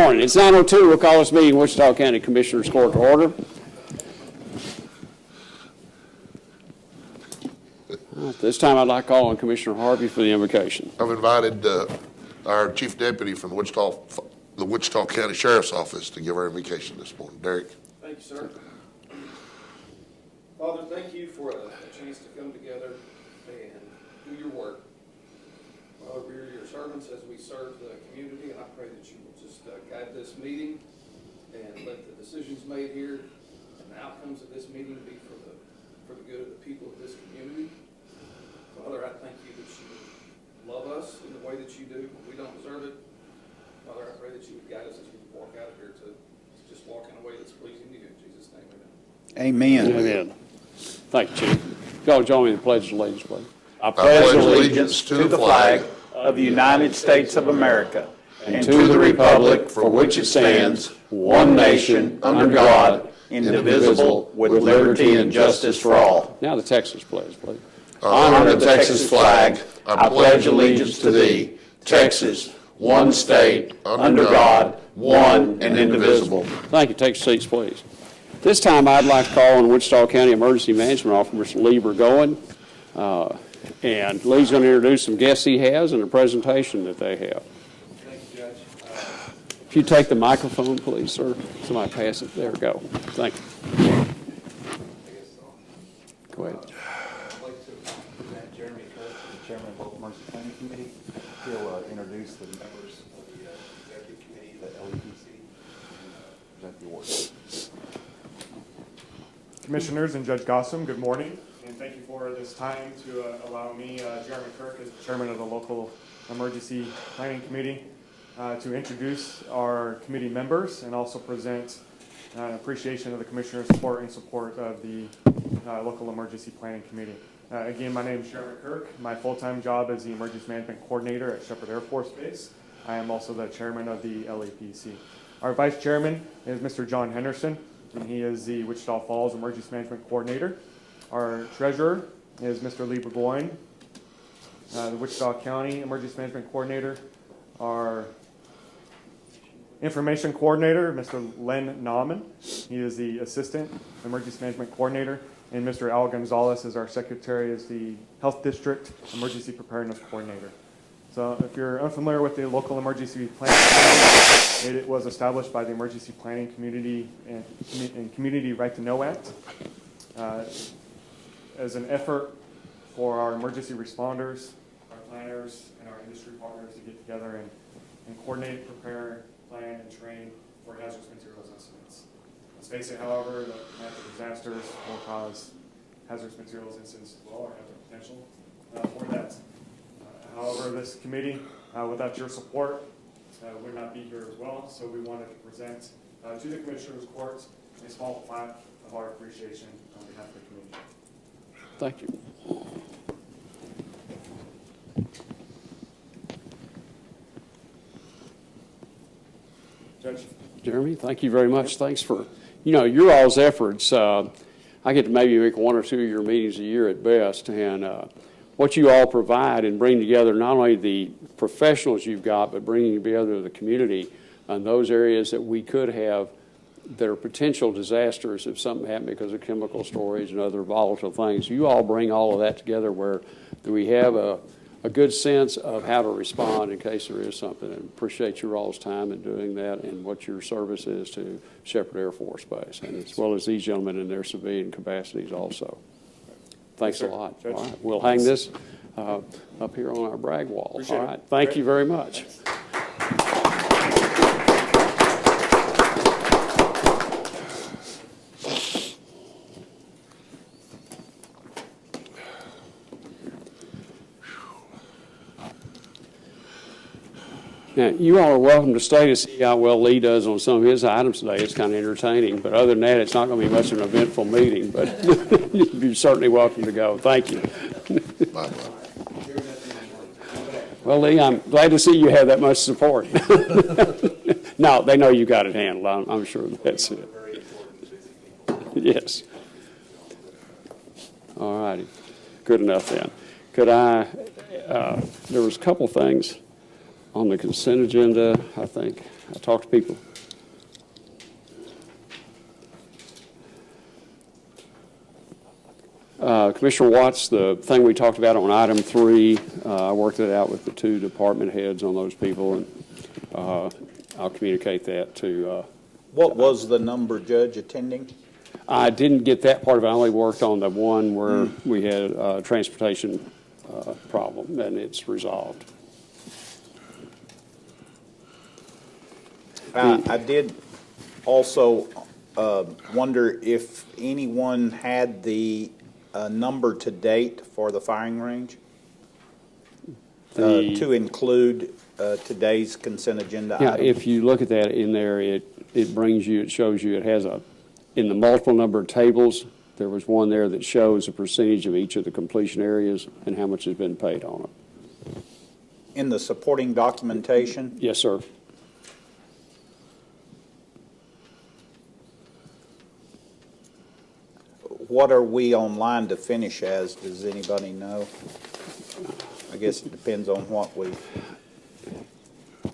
Morning. It's 9:02. We'll call this meeting Wichita County Commissioners Court to order. This time I'd like to call on Commissioner Harvey for the invocation. I've invited our Chief Deputy from the Wichita County Sheriff's Office to give our invocation this morning. Derek. Thank you, sir. Father, thank you for a chance to come together and do your work. Father, we are your servants as we serve the community, and I pray that you will just guide this meeting and let the decisions made here and the outcomes of this meeting be for the good of the people of this community. Father, I thank you that you love us in the way that you do when we don't deserve it. Father, I pray that you would guide us as we walk out of here to just walk in a way that's pleasing to you. In Jesus' name, amen. Amen. Thank you, Chief. Y'all join me in the Pledge of Allegiance, please. I pledge allegiance to the flag of the United States of America and to the republic for which it stands, one nation, under God, indivisible, with liberty and justice for all. Now the Texas pledge, please. Honor the Texas flag. I pledge allegiance to thee, Texas, one state, under God, one and indivisible. Thank you. Take your seats, please. This time I'd like to call on Wichita County Emergency Management Officer Lee Burgoyne. And Lee's going to introduce some guests he has and a presentation that they have. Thank you, Judge. If you take the microphone, please, sir. Somebody pass it. There we go. Thank you. Go ahead. I'd like to present Jeremy Kirk, the chairman of the Local Emergency Planning Committee. He'll introduce the members of the executive committee, the LEPC, and present the awards. Commissioners and Judge Gossam, good morning, and thank you for this time to allow me, Jeremy Kirk, as the chairman of the Local Emergency Planning Committee, to introduce our committee members and also present an appreciation of the Commissioner's support and support of the Local Emergency Planning Committee. Again, my name is Jeremy Kirk. My full-time job is the Emergency Management Coordinator at Sheppard Air Force Base. I am also the chairman of the LEPC. Our vice chairman is Mr. John Henderson, and he is the Wichita Falls Emergency Management Coordinator. Our treasurer is Mr. Lee Burgoyne, the Wichita County Emergency Management Coordinator. Our information coordinator, Mr. Len Nauman. He is the Assistant Emergency Management Coordinator. And Mr. Al Gonzalez is our secretary, is the Health District Emergency Preparedness Coordinator. So if you're unfamiliar with the Local Emergency Planning Committee, it was established by the Emergency Planning Community and Community Right to Know Act as an effort for our emergency responders, our planners, and our industry partners to get together and coordinate, prepare, plan, and train for hazardous materials incidents. Let's face it, however, that natural disasters will cause hazardous materials incidents as well, or have the potential for that. However, this committee, without your support, would not be here as well. So we wanted to present to the Commissioner's Court a small plaque of our appreciation on behalf of the community. Thank you. Judge. Jeremy, thank you very much. Thanks for, your all's efforts. I get to maybe make one or two of your meetings a year at best, and what you all provide and bring together not only the professionals you've got, but bringing together the community on those areas that we could have that are potential disasters if something happened because of chemical storage and other volatile things. You all bring all of that together where we have a good sense of how to respond in case there is something. And appreciate your all's time in doing that and what your service is to Sheppard Air Force Base, and as well as these gentlemen in their civilian capacities also. Thanks a lot. Judge. All right, we'll hang this up here on our brag wall. Appreciate all right, it. thank you very much. Now, you all are welcome to stay to see how well Lee does on some of his items today. It's kind of entertaining, but other than that, it's not going to be much of an eventful meeting, but you're certainly welcome to go. Thank you. Bye-bye. Well, Lee, I'm glad to see you have that much support. No, they know you got it handled. I'm sure that's it. Yes. All righty. Good enough then. Could I, there was a couple things on the consent agenda, I think. I talk to people. Commissioner Watts, the thing we talked about on item 3, I worked it out with the 2 department heads on those people, and I'll communicate that to. What was the number, Judge, attending? I didn't get that part of it. I only worked on the one where we had a transportation problem, and it's resolved. I did also wonder if anyone had the number to date for the firing range to include today's consent agenda Yeah, item. if you look at that in there, it brings you, it shows you, it has in the multiple number of tables, there was one there that shows a percentage of each of the completion areas and how much has been paid on it. In the supporting documentation, Yes, sir. what are we online to finish as? Does anybody know? I guess it depends on what we.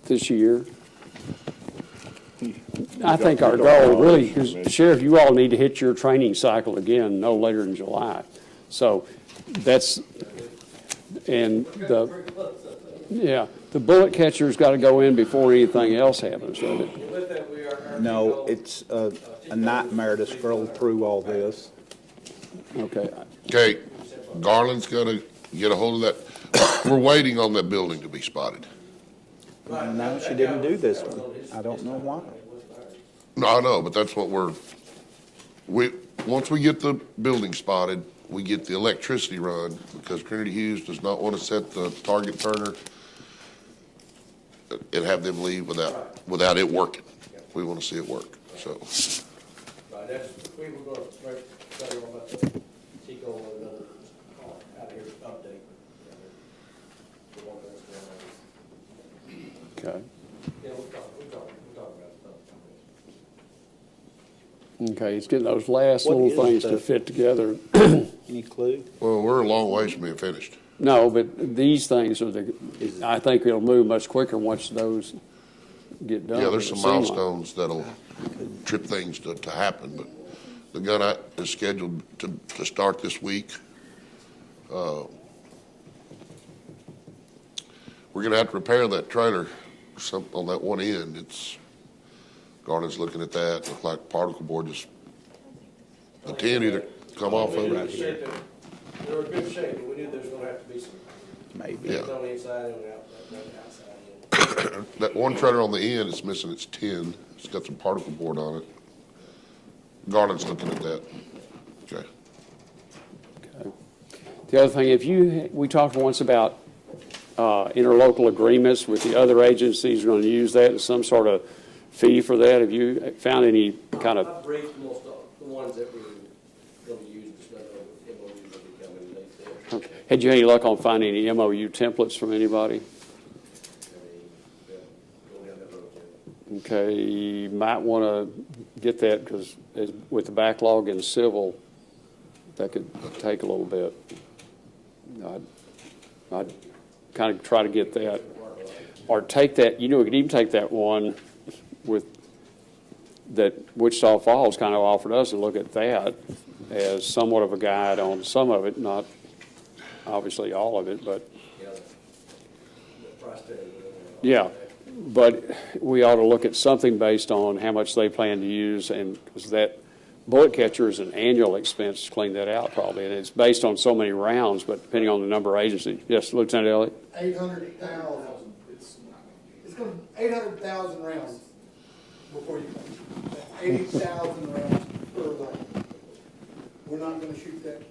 This year. I think our goal really, because Sheriff, you all need to hit your training cycle again no later than July. So that's, and the bullet catcher's got to go in before anything else happens, doesn't it? With that, we are. No, it's a nightmare to scroll through all this. Okay. Okay, Garland's gonna get a hold of that. We're waiting on that building to be spotted. No, she didn't do this one. I don't know why. No, I know, but that's what once we get the building spotted, we get the electricity run, because Trinity Hughes does not want to set the target turner and have them leave without it working. We want to see it work, so. Right, we were going to tell you about the Tico and another out here update. Okay. Yeah, we'll talk about stuff. Okay, it's getting those last What little is things to fit together. Any clue? Well, we're a long ways from being finished. No, but these things are I think it'll move much quicker once those get done. Yeah, there's some It seems like. milestones that'll trip things to happen, but the gunite is scheduled to start this week. We're gonna have to repair that trailer on that one end. Garland's looking at that, look like particle board the tin either come off of it. They were in good shape, but we knew there was gonna have to be some Maybe. Yeah. things on the inside and outside. That one trailer on the end is missing its tin. It's got some particle board on it. Garland's looking at that. Okay. Okay. The other thing, we talked once about interlocal agreements with the other agencies are going to use that as some sort of fee for that. Have you found any kind of? I've briefed most of the ones that we're going to use, instead of MOUs that we come in there. Okay. Had you any luck on finding any MOU templates from anybody? Okay, you might want to get that because with the backlog in civil, that could take a little bit. I'd kind of try to get that, or take that. We could even take that one with that Wichita Falls kind of offered us and look at that as somewhat of a guide on some of it, not obviously all of it, but yeah. But we ought to look at something based on how much they plan to use, and because that bullet catcher is an annual expense to clean that out probably, and it's based on so many rounds, but depending on the number of agencies. Yes, Lieutenant Elliott? 800,000. It's going to 800,000 rounds before you come. 80,000 rounds per round. We're not going to shoot that.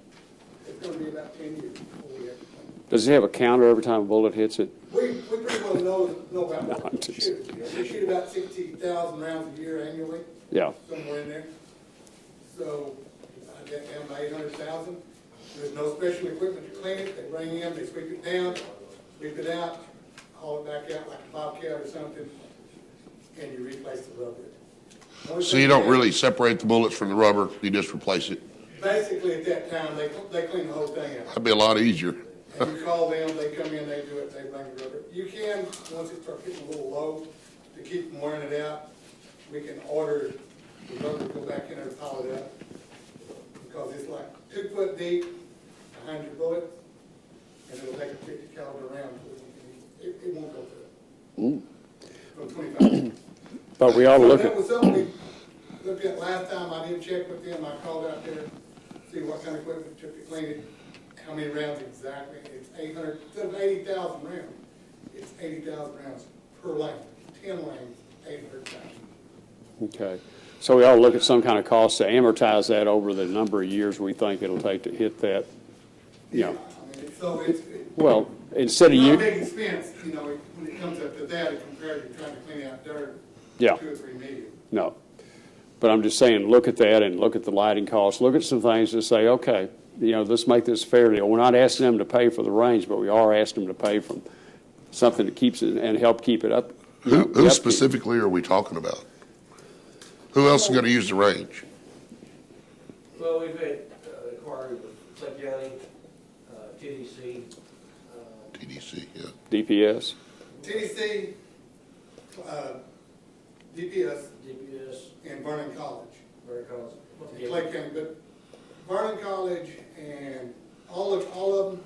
It's going to be about 10 years before we have to come. Does it have a counter every time a bullet hits it? We pretty well know about No, what we shoot. We shoot about 60,000 rounds a year annually. Yeah. Somewhere in there. So I get down to 800,000. There's no special equipment to clean it. They bring in, they sweep it down, sweep it out, haul it back out like a bobcat or something, and you replace the rubber. So you don't really separate the bullets from the rubber, you just replace it. Basically, at that time, they clean the whole thing out. That'd be a lot easier. And you call them, they come in, they do it, they bring the rubber. You can, once it starts getting a little low, to keep from wearing it out, we can order the rubber to go back in there and pile it up. Because it's like 2 foot deep behind your bullets, and it'll take a 50 caliber round. It won't go through it. From 25. But we ought to look That at, was something we looked at last time. I didn't check with them. I called out there, see what kind of equipment it took to clean it, how many rounds exactly. It's 800, instead of 80,000 rounds, it's 80,000 rounds per lane. 10 lanes, 800,000. okay. So we ought to look at some kind of cost to amortize that over the number of years we think it'll take to hit that, you know. I mean, so it's Well, instead of not a you, big expense, you know, when it comes up to that compared to trying to clean out dirt. Yeah. 2 or 3 million. no. But I'm just saying, look at that and look at the lighting costs. Look at some things to say, okay, you know, let's make this a fair deal. We're not asking them to pay for the range, but we are asking them to pay for something that keeps it and help keep it up. Who specifically are we talking about? Who else is going to use the range? Well, we've had inquiry with Clay County, TDC. TDC, yeah. DPS. TDC, DPS, DPS, and Vernon College. Very College. And Clay County, but Vernon College and all of them,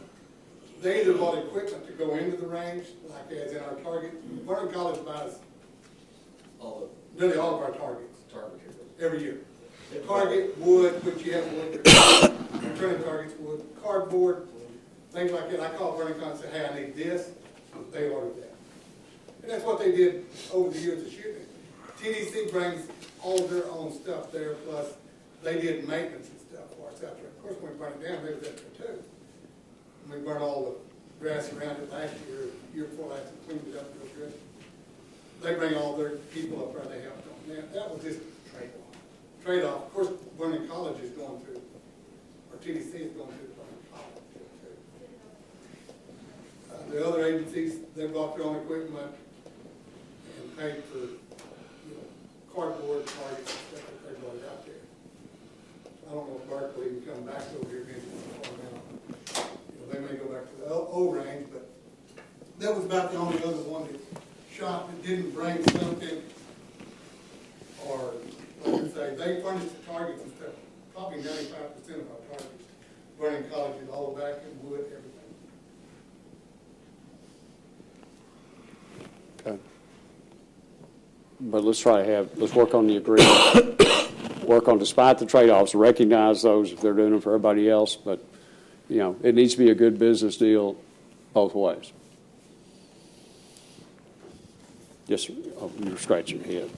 they either bought equipment to go into the range, like as in our target. Vernon College buys all nearly all of our targets the target areas. every year. Target, wood, which you have to look at, turning targets, wood, cardboard, things like that. I called Vernon College and said, hey, I need this. They ordered that. And that's what they did over the years of shooting. TDC brings all of their own stuff there, plus they did maintenance and stuff for us out there. Of course, when we burn it down, they was out there too. And we burned all the grass around it last year before last, and cleaned it up real good. They bring all their people up there, they helped on that. That was just trade-off. Of course, Vernon College is going through, or TDC is going through Vernon College too. The other agencies, they bought their own equipment and paid for, you know, cardboard targets and stuff that they brought out there. I don't know if Berkeley can come back over here again now. You know, they may go back to the old range, but that was about the only other one that shot that didn't bring something, or like I say, they furnished the targets and stuff. Probably 95% of our targets, Vernon College is all back in wood, everything. Okay. But let's work on the agreement. Work on, despite the trade-offs, recognize those if they're doing them for everybody else, but, you know, it needs to be a good business deal both ways. Yes, sir. Oh, you're scratching your head.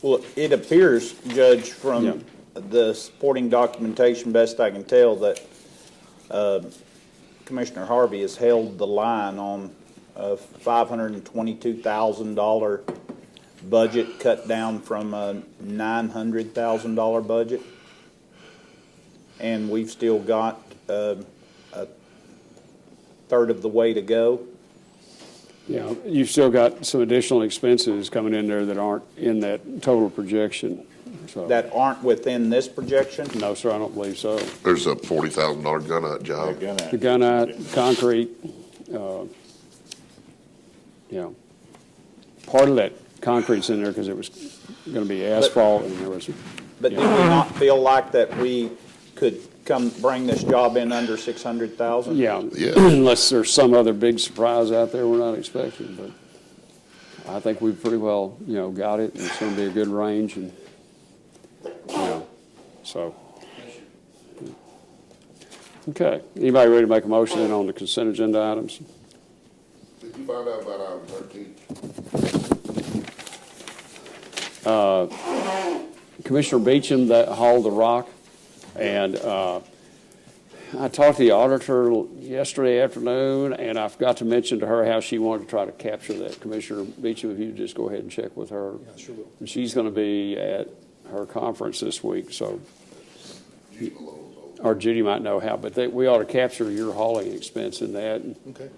Well, it appears, Judge, Yeah. from the supporting documentation, best I can tell, that Commissioner Harvey has held the line on a $522,000 budget cut down from a $900,000 budget. And we've still got a third of the way to go. Yeah, you've still got some additional expenses coming in there that aren't in that total projection. So, That aren't within this projection? no, sir, I don't believe so. There's a $40,000 gunite job. The gunite, concrete, you know, part of that concrete's in there because it was going to be asphalt and there was. But did we not feel like that we could come bring this job in under 600,000? Yeah, Yeah. unless there's some other big surprise out there we're not expecting, but I think we've pretty well, you know, got it, and it's going to be a good range, and, you know, so. Okay, anybody ready to make a motion on the consent agenda items? Did you find out about item 13? Commissioner Beecham that hauled the rock, and I talked to the auditor yesterday afternoon, and I forgot to mention to her how she wanted to try to capture that. Commissioner Beecham, if you just go ahead and check with her. Yeah, sure will. And she's going to be at her conference this week, so, or Judy might know how, but we ought to capture your hauling expense in that. Okay.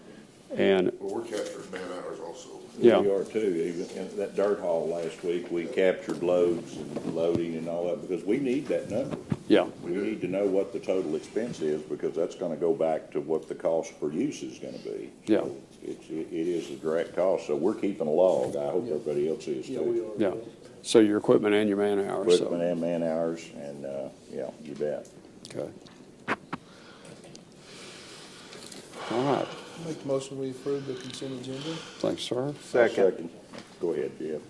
And, Well, we're capturing man hours also. yeah, We are too. Even in that dirt haul last week, we captured loads and loading and all that because we need that number. yeah, We need to know what the total expense is because that's gonna go back to what the cost per use is gonna be. Yeah. So it is a direct cost, so we're keeping a log. I hope everybody else is too. yeah. So your equipment and your man hours, so. Equipment and man hours and, yeah, you bet. Okay. All right, Make the motion, we approve the consent agenda. thanks, sir. Second. Go ahead, Jeff.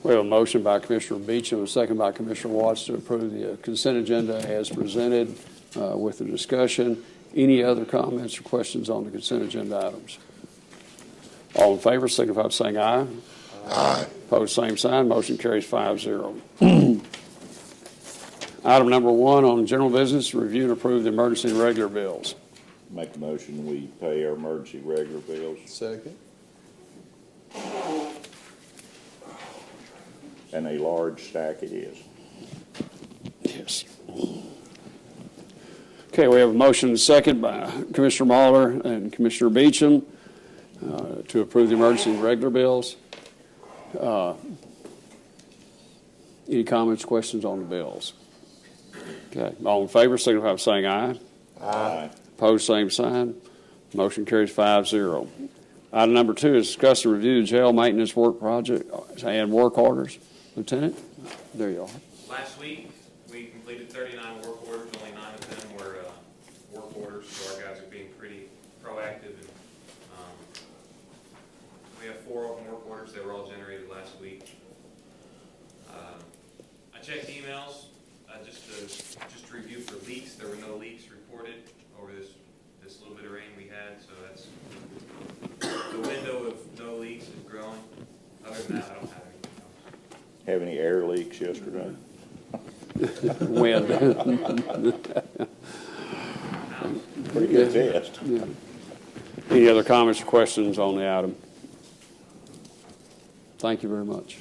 We have a motion by Commissioner Beecham, a second by Commissioner Watts to approve the consent agenda as presented with the discussion. Any other comments or questions on the consent agenda items? All in favor, signify by saying aye. Aye. Opposed, same sign. Motion carries 5-0. Item number 1 on general business, review and approve the emergency and regular bills. Make a motion, we pay our emergency regular bills. Second. And a large stack it is. Yes. Okay, we have a motion and a second by Commissioner Mahler and Commissioner Beecham to approve the emergency and regular bills. Any comments, questions on the bills? Okay, all in favor, signify by saying aye. Aye. Opposed, same sign. Motion carries 5-0. Item number 2 is discuss and review the jail maintenance work project and work orders. Lieutenant, there you are. Last week, we completed 39 work orders. Only 9 of them were work orders, so our guys are being pretty proactive. And, we have 4 open work orders. They were all generated last week. I checked emails just to review for leaks. There were no leaks reported over this little bit of rain we had, so that's the window of no leaks is growing. Other than that, I don't have anything else. Have any air leaks yesterday? Wind. Pretty good test. Yeah. Any other comments or questions on the item? Thank you very much.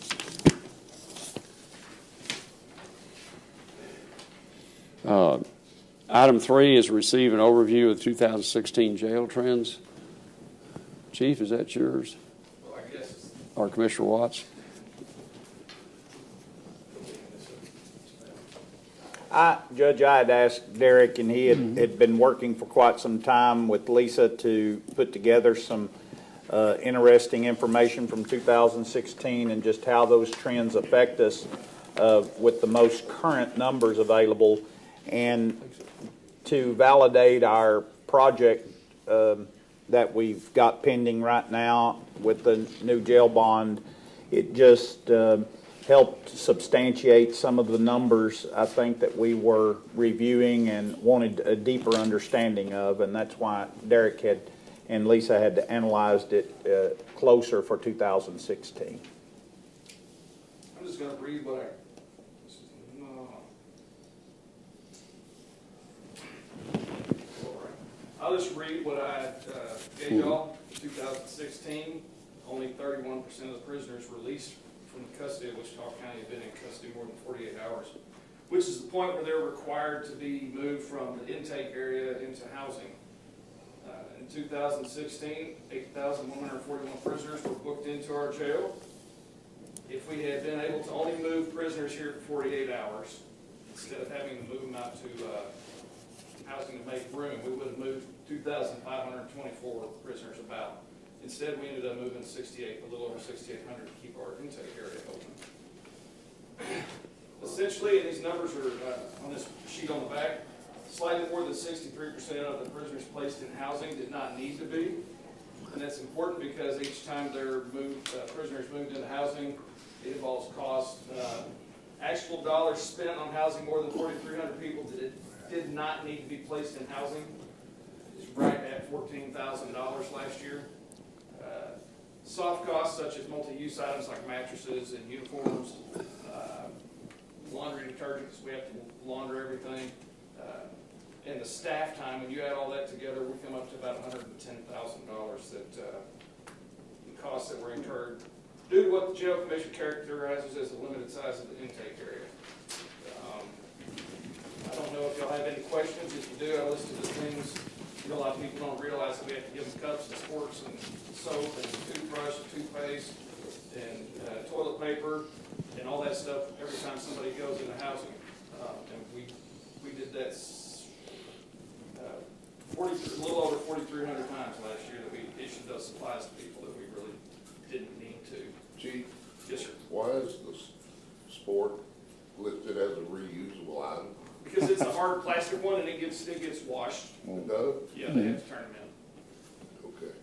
Item 3 is receive an overview of 2016 jail trends. Chief, is that yours? Well, I guess Or Commissioner Watts? Judge, I had asked Derek, and he had been working for quite some time with Lisa to put together some interesting information from 2016 and just how those trends affect us with the most current numbers available, and to validate our project that we've got pending right now with the new jail bond. It just helped substantiate some of the numbers, I think, that we were reviewing and wanted a deeper understanding of, and that's why Derek had and Lisa had analyzed it closer for 2016. I'm just going to read what I'll just read what I gave y'all. 2016, only 31% of the prisoners released from the custody of Wichita County have been in custody more than 48 hours, which is the point where they're required to be moved from the intake area into housing. In 2016, 8,141 prisoners were booked into our jail. If we had been able to only move prisoners here for 48 hours, instead of having to move them out to housing to make room, we would have moved 2,524 prisoners about. Instead, we ended up moving a little over 6,800 to keep our intake area open. Essentially, and these numbers are on this sheet on the back, slightly more than 63% of the prisoners placed in housing did not need to be. And that's important because each time they're moved, prisoners moved into housing, it involves cost. Actual dollars spent on housing more than 4,300 people did not need to be placed in housing. It's right at $14,000 last year. Soft costs such as multi-use items like mattresses and uniforms, laundry detergents, we have to launder everything, and the staff time, when you add all that together, we come up to about $110,000 that the costs that were incurred due to what the jail commission characterizes as the limited size of the intake area. I don't don't know if y'all have any questions. If you do, I listed the things. You know, a lot of people don't realize that we have to give them cups and sporks and soap and toothbrush and toothpaste and toilet paper and all that stuff every time somebody goes into housing. And we did that a little over 4,300 times last year that we issued those supplies to people that we really didn't need to. Chief, Yes, sir. why is the sport listed as a reusable item? Because it's a hard plastic one and it gets washed. It does? Yeah, they have to turn them in. Okay.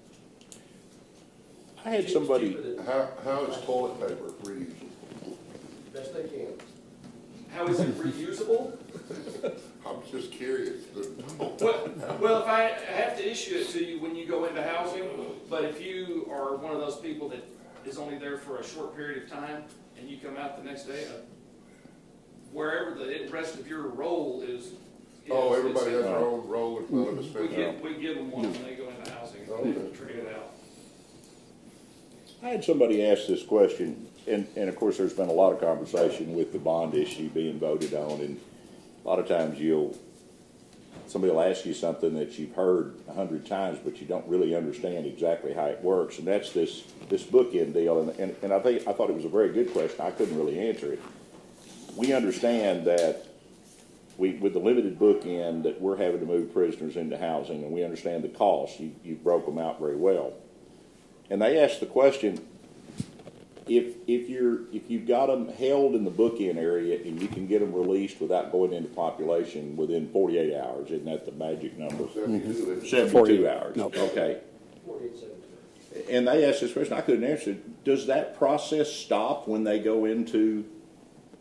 I had somebody, How is toilet paper reusable? Best they can. How is it reusable? I'm just curious. Well, if I have to issue it to you when you go into housing, but if you are one of those people that is only there for a short period of time and you come out the next day, wherever the rest of your roll is. Oh, everybody has their own roll in front of us. We give them one when they go into housing, Okay. they trade it out. I had somebody ask this question, and of course, there's been a lot of conversation with the bond issue being voted on, and a lot of times somebody will ask you something that you've heard 100 times, but you don't really understand exactly how it works, and that's this bookend deal, and I thought it was a very good question. I couldn't really answer it. We understand that with the limited bookend that we're having to move prisoners into housing, and we understand the costs. You broke them out very well. And they asked the question, if you've got them held in the bookend area and you can get them released without going into population within 48 hours, isn't that the magic number? 72 hours. Okay. 48, 72. And they asked this question, I couldn't answer it. Does that process stop when they go into,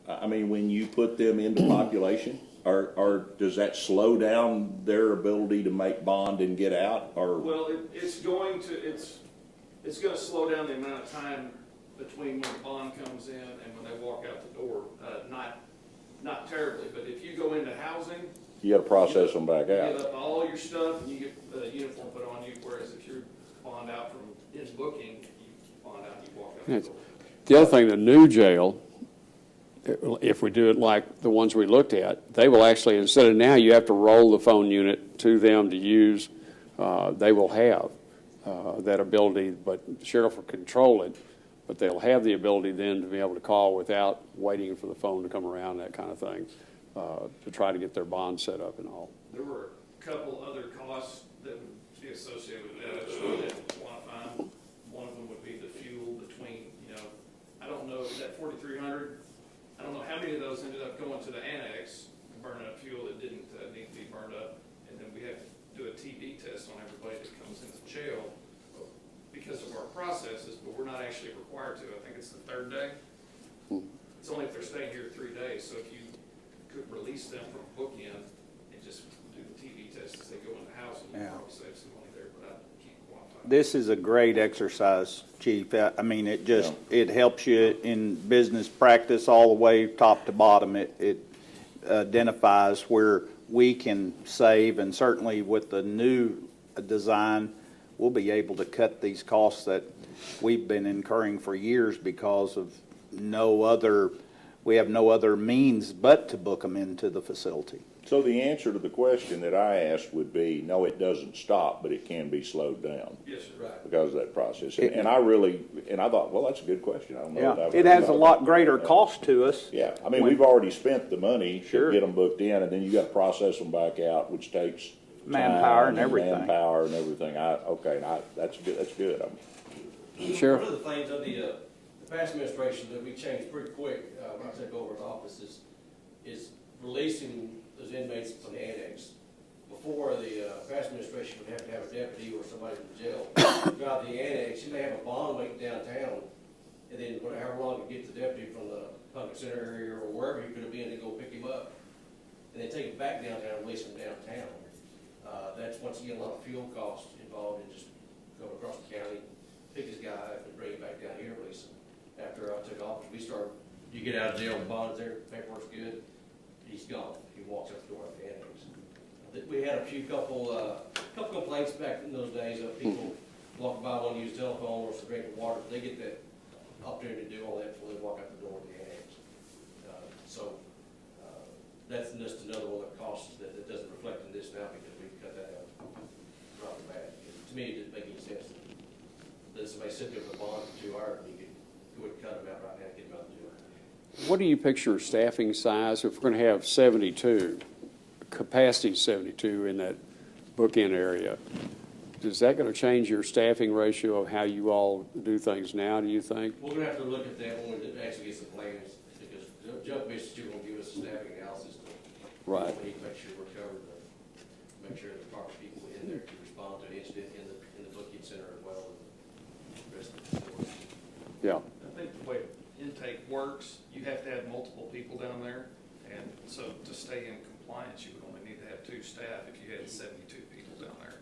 when you put them into population? Or does that slow down their ability to make bond and get out? Or Well, it's going to slow down the amount of time between when the bond comes in and when they walk out the door. Not terribly, but if you go into housing, you got to process them back you out? get up all your stuff and you get the uniform put on you, whereas if you're bond out from his booking, you bond out and you walk out the door. The other thing, the new jail, if we do it like the ones we looked at, they will actually, instead of now you have to roll the phone unit to them to use, they will have that ability, but the sheriff will control it, but they'll have the ability then to be able to call without waiting for the phone to come around, that kind of thing, to try to get their bond set up and all. There were a couple other costs that would be associated with that. I just really didn't quantify them. One of them would be the fuel between, I don't know, that 4,300, I don't know how many of those ended up going to the annex, burning up fuel that didn't need to be burned up. And then we have to do a TB test on everybody that comes into jail because of our processes, but we're not actually required to. I think it's the third day. It's only if they're staying here 3 days. So if you could release them from bookend and just do the TB test as they go into housing, you probably save some money there, but I can't quantify. This is a great exercise, Chief. It helps you in business practice all the way top to bottom. It identifies where we can save, and certainly with the new design, we'll be able to cut these costs that we've been incurring for years because of we have no other means but to book them into the facility. So the answer to the question that I asked would be, no, it doesn't stop, but it can be slowed down. Yes, sir. Right. Because of that process. And I thought, well, that's a good question. I don't know. Yeah, it has a lot greater cost to us. Yeah, we've already spent the money Sure. to get them booked in, and then you got to process them back out, which takes Manpower time and everything. Manpower and everything. That's good. That's good. Sheriff? One of the things of the past administration that we changed pretty quick when I took over the office is releasing those inmates from the annex. Before, the past administration would have to have a deputy or somebody from jail go out the annex. You may have a bond waiting downtown, and then however long it gets the deputy from the public center area or wherever he could have been to go pick him up, and then take him back downtown and release him downtown. That's once again a lot of fuel costs involved in just going across the county, pick this guy up and bring him back down here and release him. After I took office, you get out of jail, the bond's there, paperwork's good, he's gone. He walks out the door of the annex. We had a couple complaints back in those days of people walking by, want to use telephone or some drinking water. They get that opportunity to do all that before they walk out the door of the annex. that's just another one of the costs that doesn't reflect in this now because we cut that out right off the bat. To me, it didn't make any sense that somebody sit there with a bond for 2 hours and you could go and cut them out right now and get them out in 2 hours. What do you picture staffing size if we're going to have 72, capacity 72 in that bookend area? Is that going to change your staffing ratio of how you all do things now, do you think? We're going to have to look at that when we actually get some plans because Joe basically going to give us a staffing analysis. Right. We need to make sure we're covered, make sure the proper people in there to respond to an incident in the booking center as well as the rest of the facility. Yeah. I think the way intake works, you have to have multiple people down there, and so to stay in compliance, you would only need to have 2 staff if you had 72 people down there.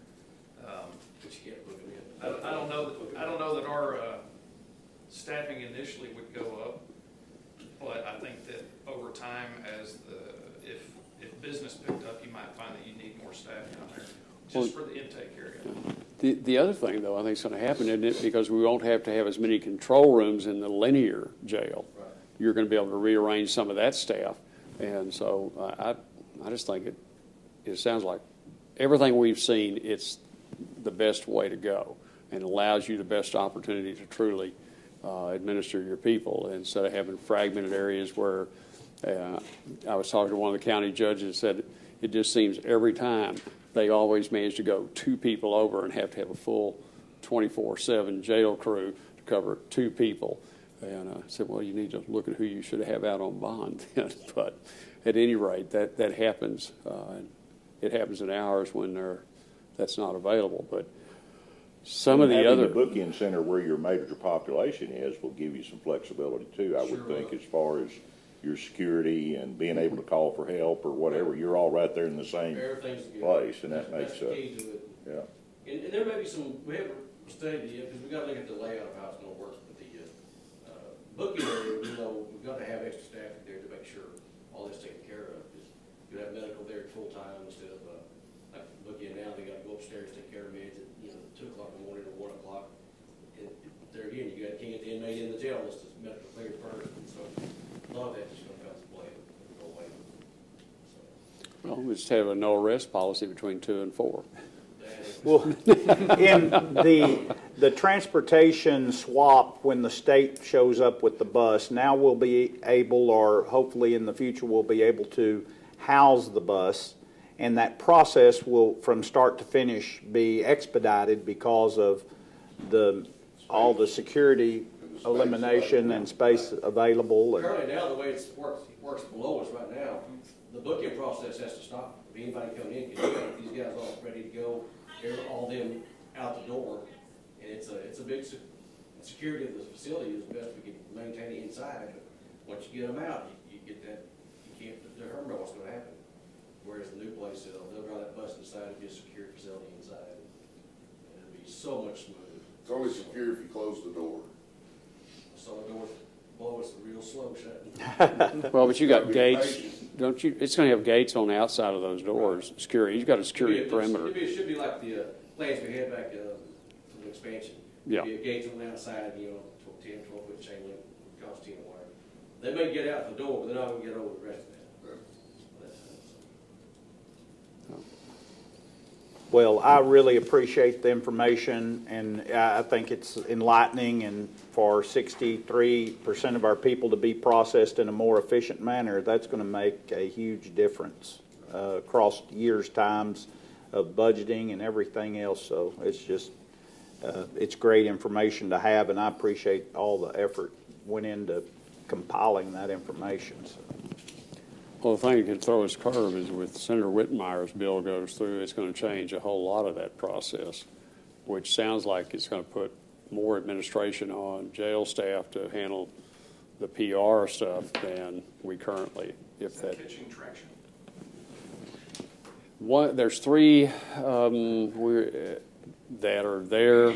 But you can't book them in. I don't know that our staffing initially would go up, but I think that over time, if business picked up, you might find that you need more staff down there, just for the intake area. The other thing, though, I think is going to happen, isn't it, because we won't have to have as many control rooms in the linear jail. Right. You're going to be able to rearrange some of that staff. And so I just think it sounds like everything we've seen, it's the best way to go and allows you the best opportunity to truly administer your people instead of having fragmented areas where I was talking to one of the county judges and said it just seems every time they always manage to go 2 people over and have to have a full 24/7 jail crew to cover 2 people. And I said, well, you need to look at who you should have out on bond then. But at any rate, that happens. It happens in hours when that's not available. But some of the having other a bookend center where your major population is will give you some flexibility too. I would think as far as your security and being able to call for help or whatever, you're all right there in the same place, and that makes that's the key to it. Yeah. And there may be we haven't studied it because we got to look at the layout of how it's going to work with the booking area. We've got to have extra staff there to make sure all this taken care of. You have medical there full time instead of like booking now. They got to go upstairs take care of meds at 2 o'clock in the morning or 1 o'clock. And there again, you got to get the inmate in the jail list as medical cleared first. And so a lot of that's just going to come to play and go away. So. well, we just have a no arrest policy between 2 and 4. Well, in the transportation swap, when the state shows up with the bus, now we'll be able, or hopefully in the future we'll be able to house the bus, and that process will, from start to finish, be expedited because of all the security elimination and space available. And currently now, the way it works below us right now, the booking process has to stop. If anybody coming in, because you got these guys all ready to go, all them out the door, and it's a big security of the facility is best we can maintain it inside. But once you get them out, you get that you can't determine what's going to happen. Whereas the new place, they'll drive that bus inside and be a secure facility inside, and it'll be so much smoother. It's only secure if you close the door. So the door below us real slow shutting. Well, but you got gates, don't you? It's going to have gates on the outside of those doors. Security. You've got a security perimeter. It should be like the plans we had back from the expansion. Yeah. Be a gates on the outside, 10, 12-foot chain link, concertina wire. They may get out the door, but they're not going to get over the rest of that. well, I really appreciate the information, and I think it's enlightening, and for 63% of our people to be processed in a more efficient manner, that's going to make a huge difference across years' times of budgeting and everything else. So it's just, it's great information to have, and I appreciate all the effort went into compiling that information. So. Well, the thing that can throw us a curve is with Senator Whitmire's bill goes through, it's going to change a whole lot of that process, which sounds like it's going to put more administration on jail staff to handle the PR stuff than we currently, if that. Catching traction. There's 3 that are there,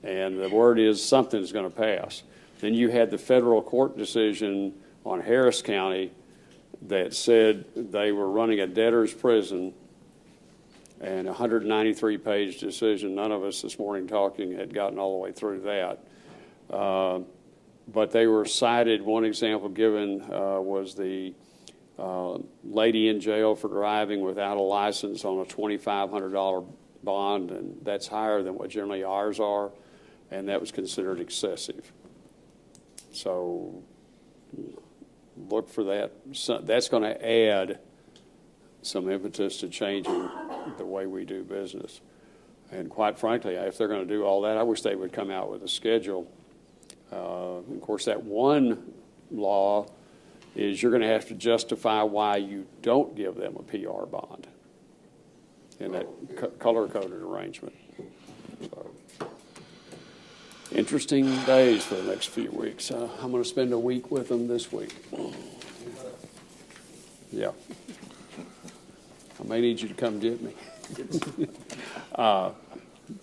and the word is something's going to pass. Then you had the federal court decision on Harris County that said they were running a debtor's prison, and a 193-page decision. None of us this morning talking had gotten all the way through that. But they were cited, one example given was the lady in jail for driving without a license on a $2,500 bond, and that's higher than what generally ours are, and that was considered excessive. So look for that. So that's going to add some impetus to changing the way we do business. And quite frankly, if they're going to do all that, I wish they would come out with a schedule. Of course, that one law is you're going to have to justify why you don't give them a PR bond in that color-coded arrangement. So, interesting days for the next few weeks. I'm going to spend a week with them this week. Yeah. I may need you to come get me.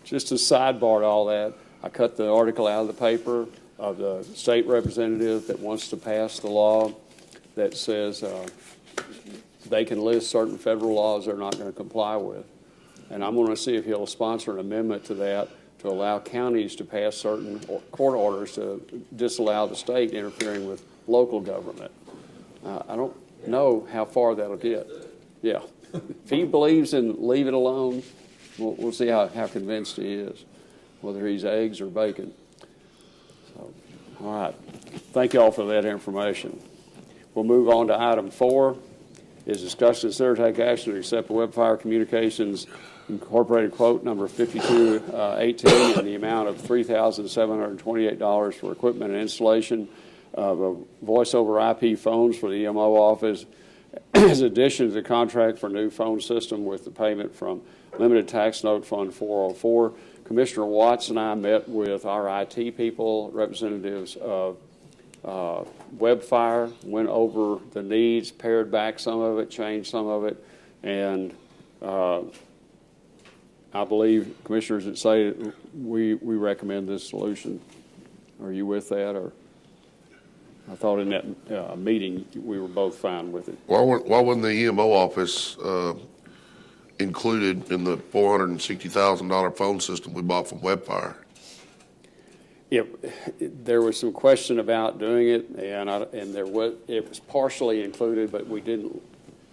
Just a sidebar to all that, I cut the article out of the paper of the state representative that wants to pass the law that says they can list certain federal laws they're not going to comply with. And I'm going to see if he'll sponsor an amendment to that to allow counties to pass certain court orders to disallow the state interfering with local government. I don't know how far that'll get. Yeah. If he believes in leave it alone, we'll see how convinced he is, whether he's eggs or bacon. So, all right. Thank you all for that information. We'll move on to item 4, is discuss, consider, take action to accept WebFire Communications Incorporated quote number 5218 in the amount of $3,728 for equipment and installation of a voice-over IP phones for the EMO office, as addition to the contract for new phone system with the payment from Limited Tax Note Fund 404. Commissioner Watts and I met with our IT people, representatives of WebFire, went over the needs, pared back some of it, changed some of it, and I believe commissioners that say we recommend this solution. Are you with that, or? I thought in that meeting we were both fine with it. Why wasn't the EMO office included in the $460,000 phone system we bought from WebFire? There was some question about doing it, and it was partially included, but we didn't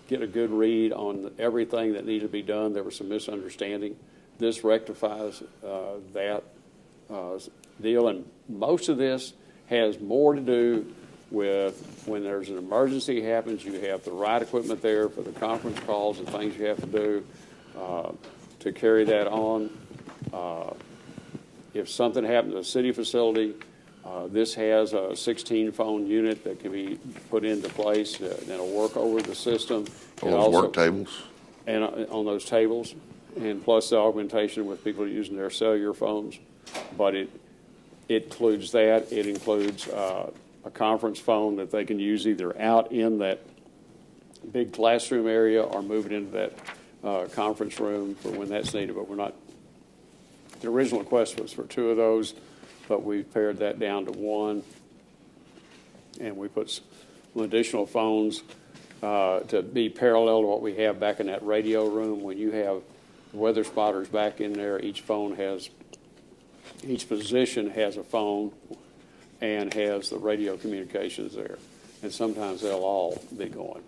get a good read on everything that needed to be done. There was some misunderstanding. This rectifies that deal, and most of this has more to do with when there's an emergency happens, you have the right equipment there for the conference calls and things you have to do to carry that on. If something happened to a city facility, this has a 16-phone unit that can be put into place that'll work over the system. On those work tables? And on those tables, and plus the augmentation with people using their cellular phones. But it includes that. It includes a conference phone that they can use either out in that big classroom area or move it into that conference room for when that's needed. But we're not, the original request was for 2 of those, but we pared that down to 1. And we put some additional phones to be parallel to what we have back in that radio room. When you have weather spotters back in there, each position has a phone and has the radio communications there. And sometimes they'll all be going.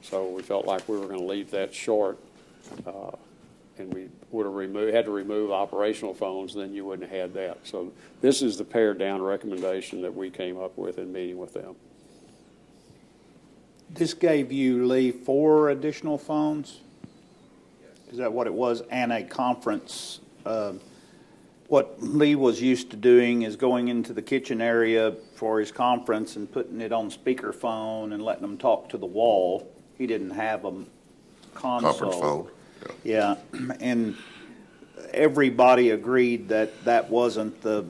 So we felt like we were going to leave that short, and we would have had to remove operational phones, then you wouldn't have had that. So this is the pared down recommendation that we came up with in meeting with them. This gave you, Lee, 4 additional phones? Is that what it was? And a conference. What Lee was used to doing is going into the kitchen area for his conference and putting it on speakerphone and letting them talk to the wall. He didn't have a console. Conference phone. Yeah, and everybody agreed that that wasn't the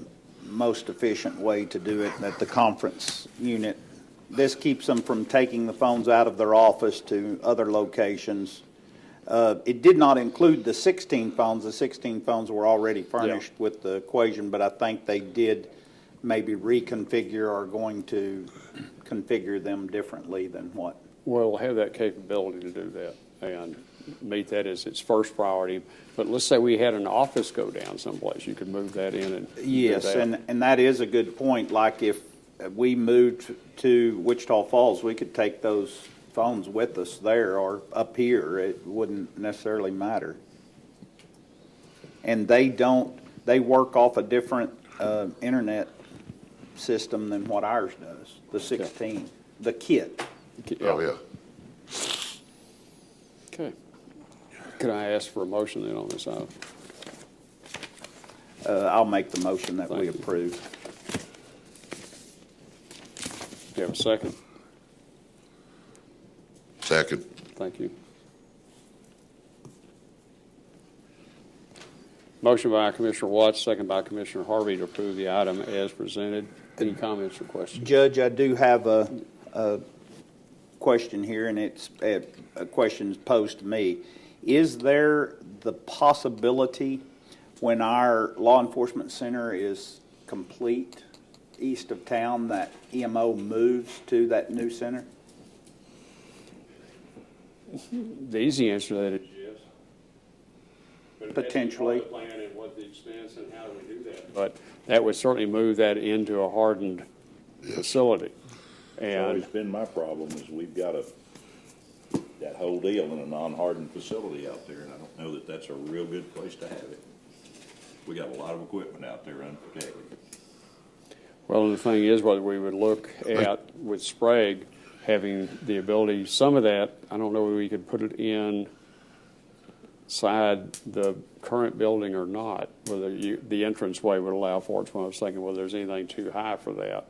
most efficient way to do it, that the conference unit. This keeps them from taking the phones out of their office to other locations. It did not include the 16 phones. The 16 phones were already furnished with the equation, but I think they did maybe reconfigure or going to configure them differently than what. Well, we'll have that capability to do that and meet that as its first priority. But let's say we had an office go down someplace. You could move that in and yes, and that is a good point. Like if we moved to Wichita Falls, we could take those phones with us there or up here. It wouldn't necessarily matter. And they work off a different internet system than what ours does, the 16, the kit. Oh, yeah. Okay. Could I ask for a motion then on this item? I'll make the motion that we approve. Do you have a second? Second. Thank you. Motion by Commissioner Watts, second by Commissioner Harvey to approve the item as presented. Any comments or questions? Judge, I do have a question here, and it's a question posed to me. Is there the possibility when our law enforcement center is complete east of town that EMO moves to that new center? The easy answer to that is yes. But Potentially. the plan and what the expense and how do we do that? But that would certainly move that into a hardened facility. It's always And been my problem is we've got that whole deal in a non-hardened facility out there, and I don't know that that's a real good place to have it. We got a lot of equipment out there unprotected. well, the thing is, whether we would look at with Sprague having the ability, some of that, I don't know whether we could put it inside the current building or not, whether the entranceway would allow for it. So I was thinking whether there's anything too high for that,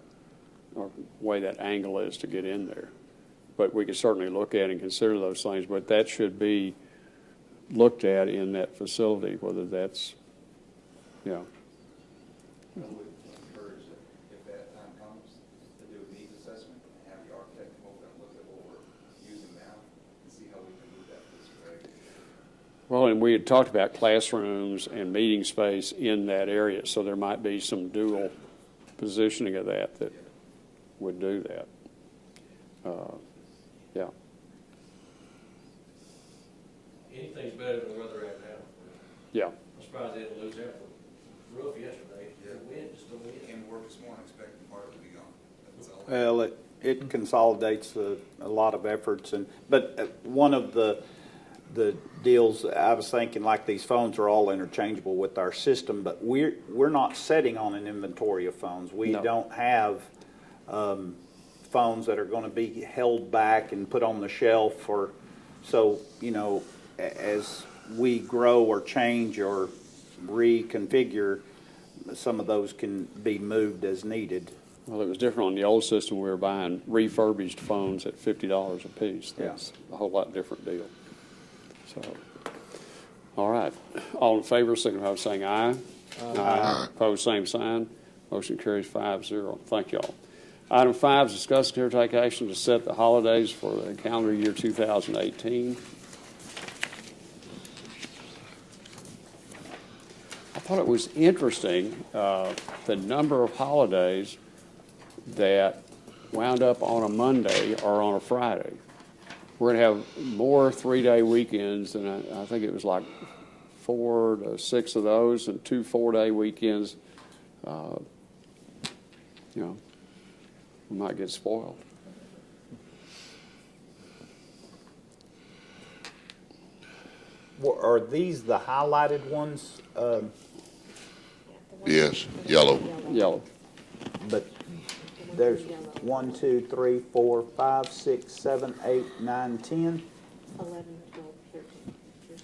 or the way that angle is to get in there. But we could certainly look at and consider those things, but that should be looked at in that facility, whether that's, I would encourage that if that time comes, to do a needs assessment and have the architect come over and look at what we're using now and see how we can move that to Sprague. well, and we had talked about classrooms and meeting space in that area, so there might be some dual positioning of that would do that. Yeah. Anything's better than where they're at now. Yeah. I'm surprised they didn't lose that roof yesterday. The wind, just the wind. Came to work this morning expecting part of it to be gone. That's all. Well, it consolidates a lot of efforts, but one of the deals I was thinking, like these phones are all interchangeable with our system, but we're not sitting on an inventory of phones. We don't have phones that are going to be held back and put on the shelf, so as we grow or change or reconfigure, some of those can be moved as needed. Well, it was different on the old system. We were buying refurbished phones at $50 a piece. That's a whole lot different deal. So, all right. All in favor, signify by saying aye. Aye. Opposed, same sign. Motion carries 5-0. Thank you all. Item 5 is discuss and take action to set the holidays for the calendar year 2018. I thought it was interesting, the number of holidays that wound up on a Monday or on a Friday. We're going to have more 3-day weekends, and I think it was like 4 to 6 of those, and 2 4-day weekends. We might get spoiled. Are these the highlighted ones? Yes, yellow. Yellow. But there's 1, 2, 3, 4, 5, 6, 7, 8, 9, 10. 11, 12, 13.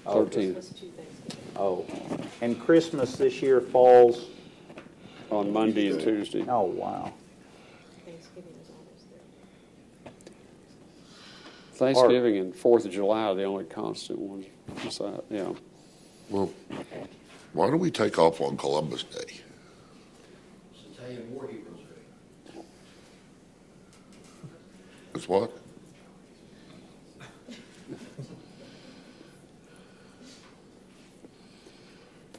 13. Plus 2 Thanksgiving. Oh, and Christmas this year falls On Monday and Tuesday. Oh, wow. Thanksgiving is always there. Thanksgiving and 4th of July are the only constant ones. Besides, yeah. Well, why don't we take off on Columbus Day? It's Italian War Heroes Day. It's what?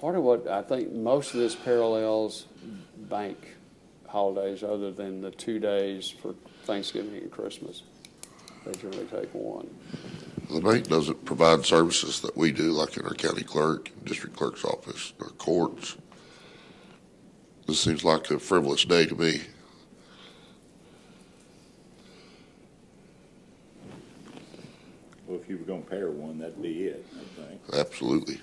Part of what I think most of this parallels bank holidays other than the 2 days for Thanksgiving and Christmas. They generally take one. The bank doesn't provide services that we do, like in our county clerk, district clerk's office, our courts. This seems like a frivolous day to me. Well, if you were gonna pair one, that'd be it, I think. Absolutely.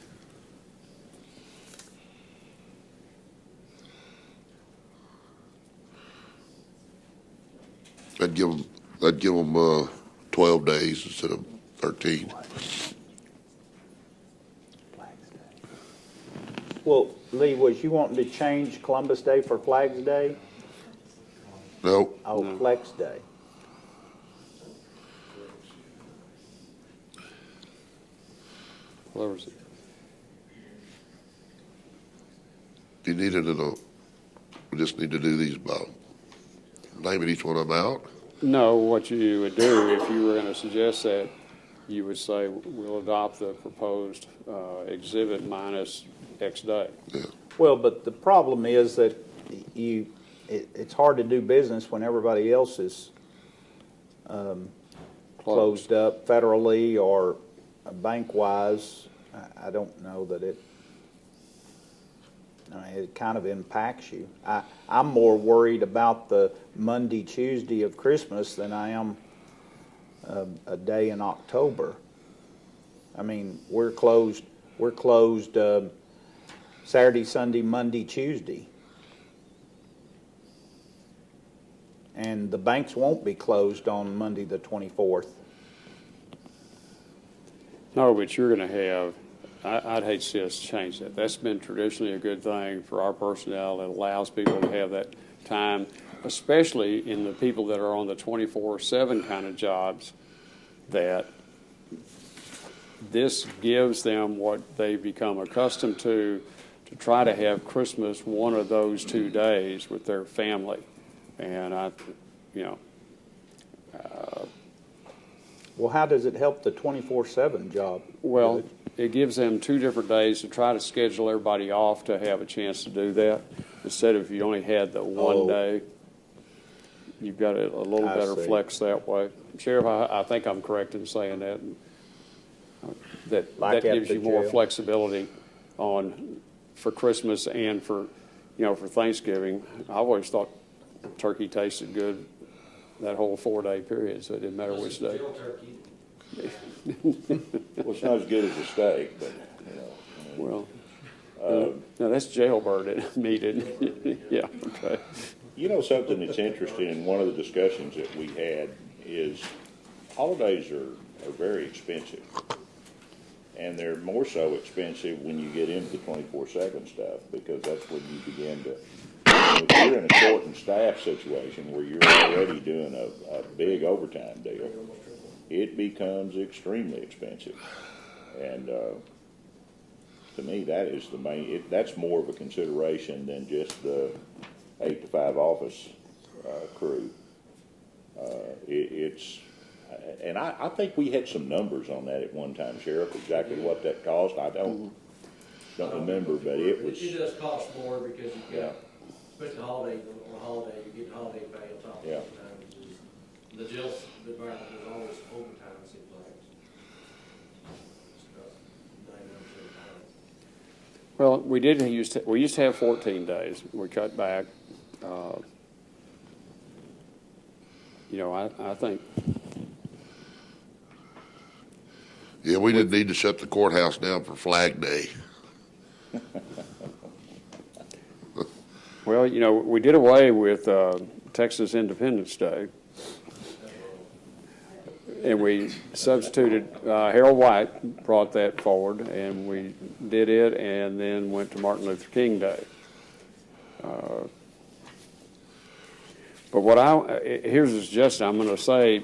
I'd give them 12 days instead of 13. Well, Lee, was you wanting to change Columbus Day for Flags Day? No, Oh, Flex Day. Where was it? you needed to, we just need to do these about, naming each one of them out. No, what you would do, if you were going to suggest that, you would say, we'll adopt the proposed exhibit minus X day. Yeah. Well, but the problem is that it's hard to do business when everybody else is closed up federally or bank-wise. I don't know that it kind of impacts you. I'm more worried about the Monday, Tuesday of Christmas than I am a day in October. I mean, we're closed Saturday, Sunday, Monday, Tuesday. And the banks won't be closed on Monday the 24th. No, but you're going to have, I'd hate to see us change that. That's been traditionally a good thing for our personnel. It allows people to have that time, especially in the people that are on the 24/7 kind of jobs, that this gives them what they become accustomed to try to have Christmas one of those 2 days with their family. And Well, how does it help the 24/7 job? well, it gives them 2 different days to try to schedule everybody off to have a chance to do that. Instead of if you only had the one day, you've got a little better flex that way. Sheriff, I think I'm correct in saying that. That gives you more flexibility for Christmas and for Thanksgiving. I always thought turkey tasted good that whole 4-day period, so it didn't matter which day. Well, it's not as good as a steak, but, Well, no, that's jailbird meat, isn't it? Yeah, okay. You know, something that's interesting in one of the discussions that we had is holidays are very expensive. And they're more so expensive when you get into the 24/7 stuff, because that's when you begin to, if you're in a shortened staff situation where you're already doing a big overtime deal, it becomes extremely expensive. And to me, that is the main, that's more of a consideration than just the 8 to 5 office crew. And I think we had some numbers on that at one time, Sheriff, exactly what that cost. I don't remember, but it was. It does cost more because you've got, especially holidays, on a holiday, you get holiday pay on top of it. The jail environment is always overtime, it seems like. Well, we used to have 14 days. We cut back. I think. Yeah, we didn't need to shut the courthouse down for Flag Day. Well, we did away with Texas Independence Day, and we substituted, Harold White brought that forward, and we did it, and then went to Martin Luther King Day. But here's a suggestion I'm going to say,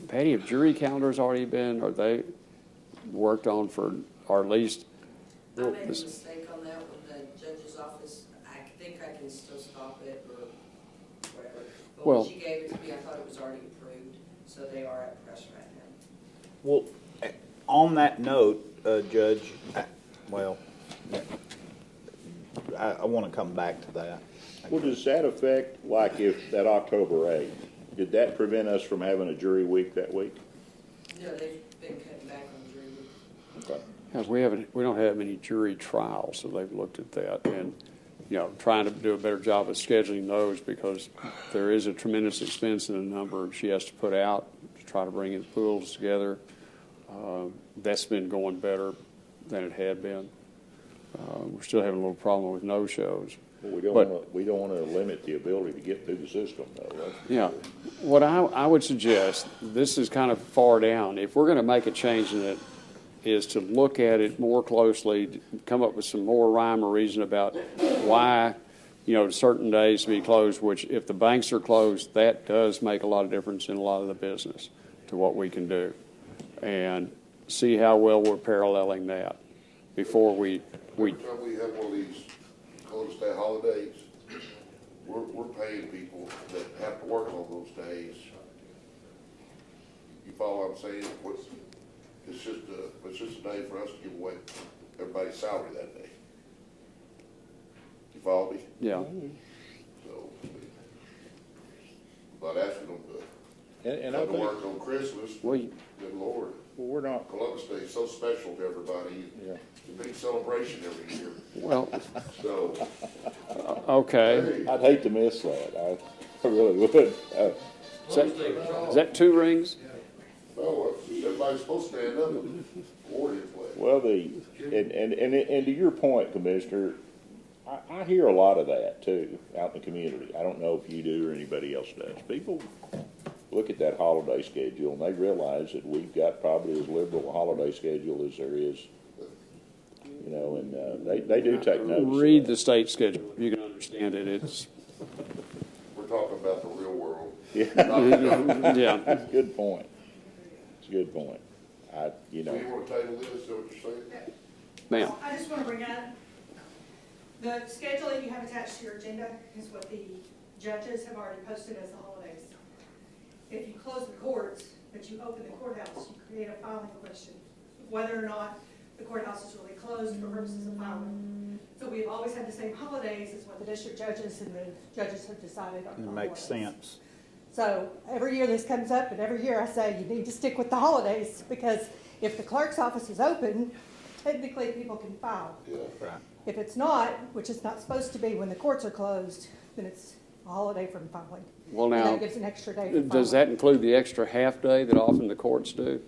Patty, have jury calendars already been, are they worked on for, or at least? I made a mistake on that with the judge's office. I think I can still stop it or whatever. But when she gave it to me, I thought it was already approved, so they are at press right now. Well, on that note, Judge, I want to come back to that. Well, does that affect, like if that October 8th, did that prevent us from having a jury week that week? No, they've been cutting back on jury week. Okay. Because we don't have any jury trials, so they've looked at that and, trying to do a better job of scheduling those, because there is a tremendous expense in the number she has to put out to try to bring the pools together. That's been going better than it had been. We're still having a little problem with no-shows. Well, we don't wanna limit the ability to get through the system, though. That's for Yeah. sure. What I would suggest, this is kind of far down, if we're going to make a change in it, is to look at it more closely, come up with some more rhyme or reason about why, certain days to be closed, which if the banks are closed, that does make a lot of difference in a lot of the business to what we can do. And see how well we're paralleling that before we Every time we have one of these closed day holidays, we're paying people that have to work on those days. You follow what I'm saying? It's just a day for us to give away everybody's salary that day. You follow me? Yeah. So, but asking them And to I come to think, work on Christmas, good Lord. well, we're not, Columbus Day is so special to everybody. Yeah. It's a big celebration every year. Well, So, okay. I'd hate to miss that. I really would. Is that 2 rings? no, everybody's supposed to stand up and award his way. Well, and to your point, Commissioner, I hear a lot of that too out in the community. I don't know if you do or anybody else does. People look at that holiday schedule and they realize that we've got probably as liberal a holiday schedule as there is, and they do take notice. Read the state schedule. You can understand it. It's, We're talking about the real world. Yeah. yeah. That's a good point. It's a good point. So you want to table this, is that what you're saying? Ma'am. I just want to bring up, the schedule that you have attached to your agenda is what the judges have already posted as the holidays. If you close the courts, but you open the courthouse, you create a filing question, whether or not the courthouse is really closed for purposes of filing. So we've always had the same holidays as what the district judges and the judges have decided on. It makes sense. So every year this comes up, and every year I say you need to stick with the holidays, because if the clerk's office is open, technically people can file. Yeah. Right. If it's not, which it's not supposed to be when the courts are closed, then it's a holiday from filing. Well, And now, that gives an extra day for filing. does that include the extra half day that often the courts do?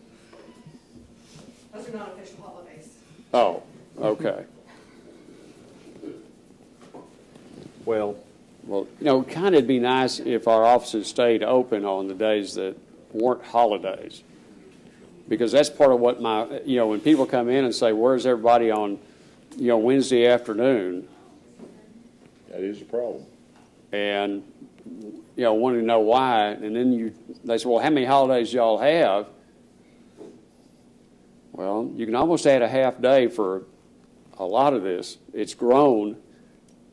Those are not official holidays. Oh, okay. Well, Kind of it'd be nice if our offices stayed open on the days that weren't holidays. Because that's part of what when people come in and say, where's everybody on, Wednesday afternoon? That is a problem. And, wanting to know why. And then they say, well, how many holidays y'all have? Well, you can almost add a half day for a lot of this. It's grown,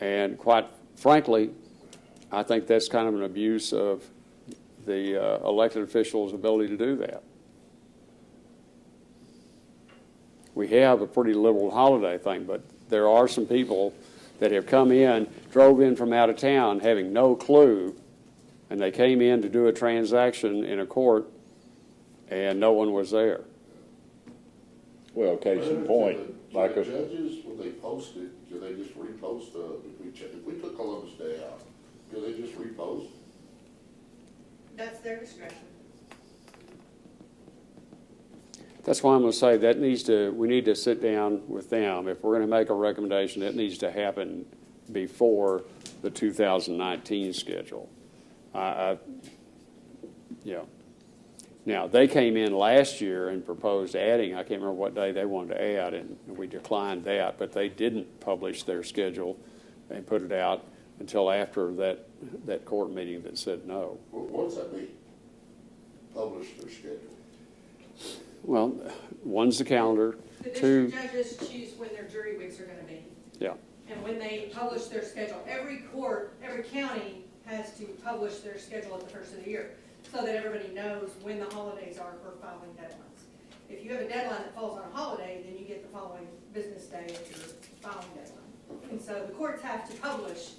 and quite frankly, I think that's kind of an abuse of the elected officials' ability to do that. We have a pretty liberal holiday thing, but there are some people that have come in, drove in from out of town having no clue, and they came in to do a transaction in a court, and no one was there. Well, case in point, like the a, judges, when they post it, do they just repost if we took Columbus Day out, do they just repost? That's their discretion. That's why I'm going to say we need to sit down with them. If we're going to make a recommendation, it needs to happen before the 2019 schedule. Now, they came in last year and proposed adding, I can't remember what day they wanted to add, and we declined that, but they didn't publish their schedule and put it out until after that court meeting that said no. What does that mean? Publish their schedule? Well, one's the calendar, The two, district judges choose when their jury weeks are going to be. yeah. And when they publish their schedule, every county has to publish their schedule at the first of the year, so that everybody knows when the holidays are for filing deadlines. If you have a deadline that falls on a holiday, then you get the following business day as your filing deadline. And so the courts have to publish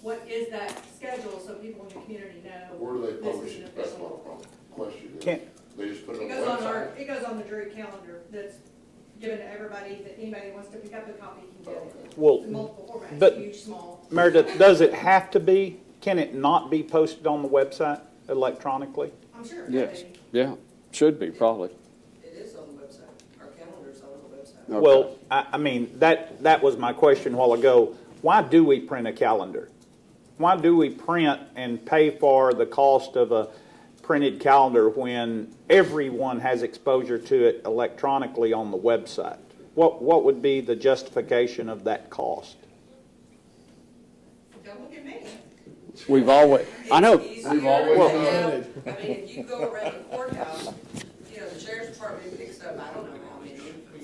what is that schedule, so people in the community know. Where do they this publish is an it? That's official. my question. Can't- They just put it It on the goes on website? it goes on the jury calendar that's given to everybody, that anybody that wants to pick up a copy can get it. well, It's in multiple formats, but- huge, small. Meredith, does it have to be? Can it not be posted on the website electronically? I'm sure it Yes, could yeah, should be, probably. It is on the website. Okay. Well, I mean, that was my question a while ago. Why do we print a calendar? Why do we print and pay for the cost of a printed calendar when everyone has exposure to it electronically on the website? What would be the justification of that cost? Don't look at me. We've always, I know, It's easier to do. I mean, if you go around the courthouse, you know, the sheriff's department picks up, I don't know how many.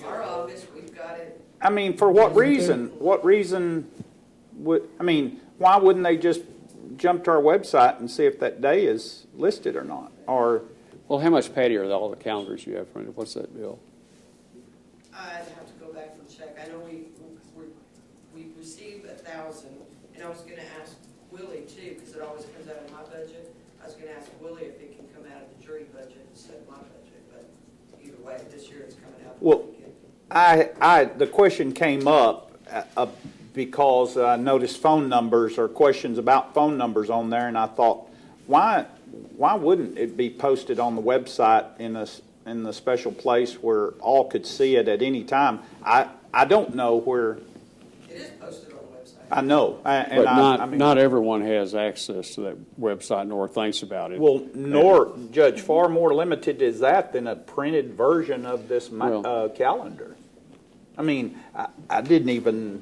Our office, we've got it. I mean, for what reason? What reason would, I mean, why wouldn't they just jump to our website and see if that day is listed or not? Or, well, how much, Patty, are all the calendars you have printed? What's that bill? I'd have to go back and check. I know we received 1,000, and I was gonna ask Willie too, because it always comes out of my budget. I was gonna ask Willie if it can come out of the jury budget instead of my budget, but either way, this year it's coming out. well, the question came up because I noticed phone numbers or questions about phone numbers on there, and I thought, why wouldn't it be posted on the website in the special place where all could see it at any time? I don't know where. It is posted on the website. I know, But not everyone has access to that website nor thinks about it. Well, Judge, far more limited is that than a printed version of this calendar. I mean, I didn't even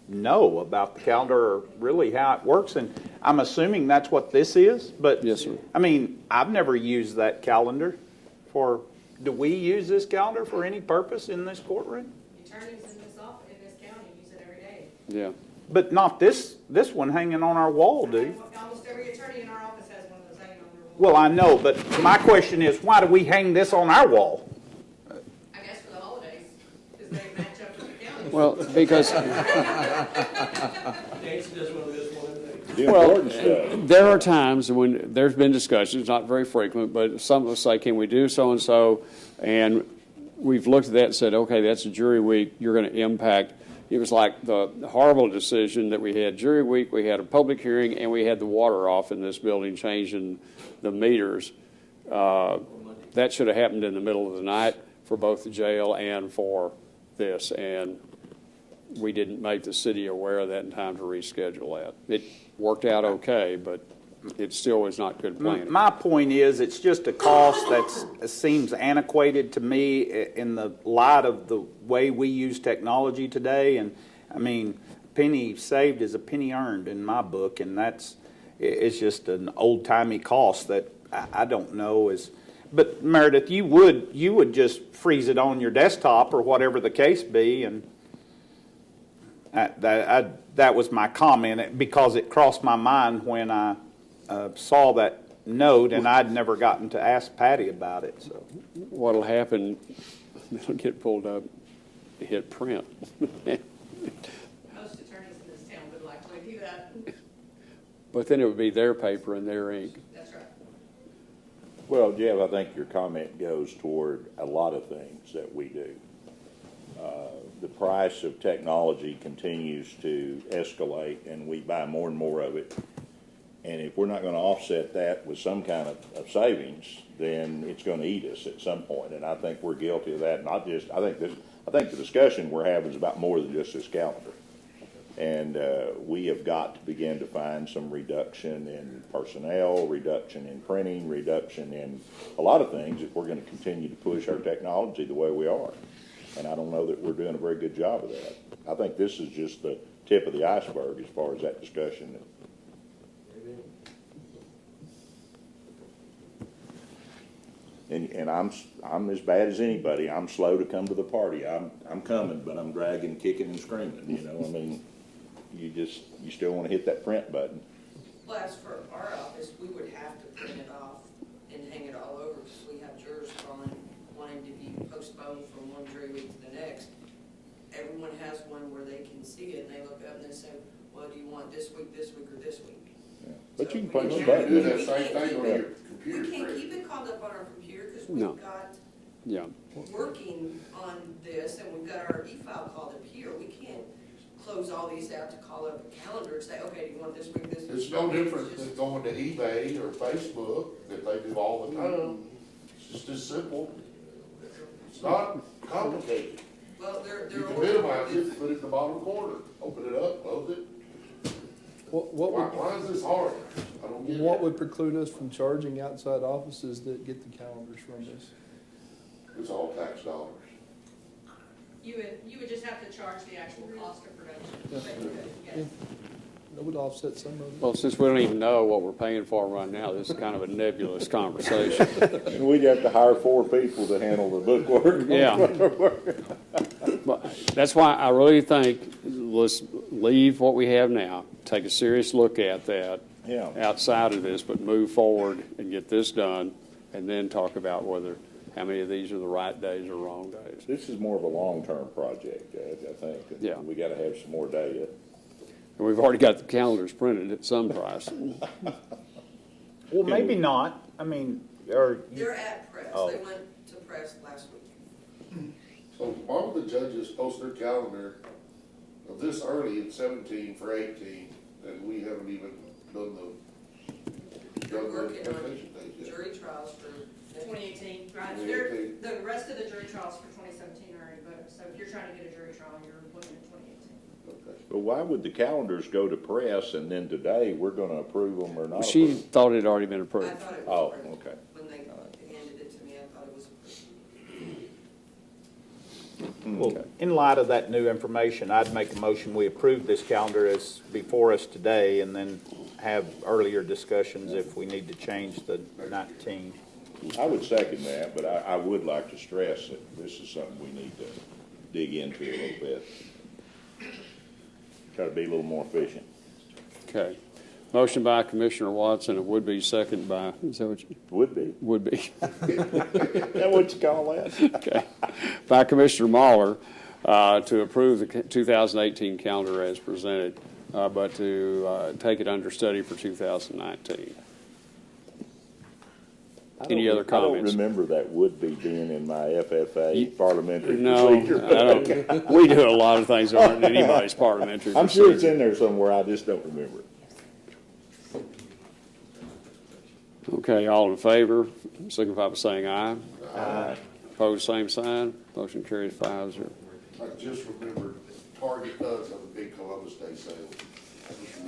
know about the calendar or really how it works, and I'm assuming that's what this is. But yes, sir. I mean, I've never used that calendar for. Do we use this calendar for any purpose in this courtroom? Attorneys in this county use it every day. Yeah. But not this one hanging on our wall, do? Almost every attorney in our office has one of those hanging on their wall. Well, I know, but my question is, why do we hang this on our wall? I guess for the holidays, because they match up with the calendar. Well, because Nancy does one of this one every day. The important stuff. there are times when there's been discussions, not very frequent, but some of us say, can we do so-and-so? And we've looked at that and said, okay, that's a jury week. You're going to impact. It was like the horrible decision that we had jury week, we had a public hearing, and we had the water off in this building, changing the meters. That should have happened in the middle of the night for both the jail and for this. And we didn't make the city aware of that in time to reschedule that. It worked out okay, but it still was not good planning. My point is, it's just a cost that seems antiquated to me in the light of the way we use technology today. And I mean, penny saved is a penny earned in my book, and it's just an old timey cost that I don't know is. But Meredith, you would just freeze it on your desktop or whatever the case be, and that was my comment because it crossed my mind when I saw that note, and I'd never gotten to ask Patty about it. So What'll happen, it'll get pulled up, hit print. Most attorneys in this town would likely do that. But then it would be their paper and their ink. That's right. Well, Jeff, I think your comment goes toward a lot of things that we do. The price of technology continues to escalate, and we buy more and more of it. And if we're not going to offset that with some kind of savings, then it's going to eat us at some point. And I think we're guilty of that. Not just, I think the discussion we're having is about more than just this calendar. And we have got to begin to find some reduction in personnel, reduction in printing, reduction in a lot of things if we're going to continue to push our technology the way we are. And I don't know that we're doing a very good job of that. I think this is just the tip of the iceberg as far as that discussion. And I'm as bad as anybody. I'm slow to come to the party. I'm coming, but I'm dragging, kicking, and screaming. You know, I mean, you still want to hit that print button. Well, as for our office, we would have to print it off and hang it all over because we have jurors wanting to be postponed from one jury week to the next. Everyone has one where they can see it, and they look up and they say, well, do you want this week, or this week? Yeah. But So you can punch the we button. Do that same thing on your computer. We can't keep it called up on our computer because we've got working on this, and we've got our e-file called up here. We can't close all these out to call up a calendar and say, okay, do you want this week, this week? It's no different than going to eBay or Facebook that they do all the time. It's just as simple. It's not complicated. Well, they're. You can minimize it, put it in the bottom corner, open it up, close it. Why is this hard? I don't get it. What would preclude us from charging outside offices that get the calendars from us? It's all tax dollars. You would just have to charge the actual cost of production. Yeah. But you could, yes. That would offset some of it. Well, since we don't even know what we're paying for right now, this is kind of a nebulous conversation. And we'd have to hire 4 people to handle the bookwork. Yeah. But that's why I really think let's leave what we have now, take a serious look at that Yeah. outside of this, but move forward and get this done, and then talk about how many of these are the right days or wrong days. This is more of a long-term project, I think. Yeah. We gotta have some more data. And we've already got the calendars printed at some price. Well, maybe not. I mean, or. They're at press. Oh. They went to press last week. So why would the judges post their calendar of this early in 17 for 18, and we haven't even done the They're working on vacation days yet? jury trials for 2018, right? 2018. The rest of the jury trials for 2017 are already booked. So if you're trying to get a jury trial, you're looking at 2018. Okay. But why would the calendars go to press and then today we're gonna approve them or not? She approve them? thought it had already been I approved. thought it Oh, was approved. okay. When they handed it to me, I thought it was approved. Well, in light of that new information, I'd make a motion, we approve this calendar as before us today, and then have earlier discussions if we need to change the 19. I would second that, but I would like to stress that this is something we need to dig into a little bit. Try to be a little more efficient. Okay. Motion by Commissioner Watson, it would be second by, is that what you? Would be. Would be. Is that what you call that? Okay. By Commissioner Mahler, to approve the 2018 calendar as presented, but to take it under study for 2019. Any other comments? I don't remember that would be being in my FFA parliamentary No, procedure. I don't. We do a lot of things that aren't in anybody's parliamentary I'm sure it's procedure. in there somewhere, I just don't remember it. Okay, all in favor, signify by saying aye. Aye. Opposed, same sign. Motion carries 5-0. I just remembered Target does have a big Columbus Day sale.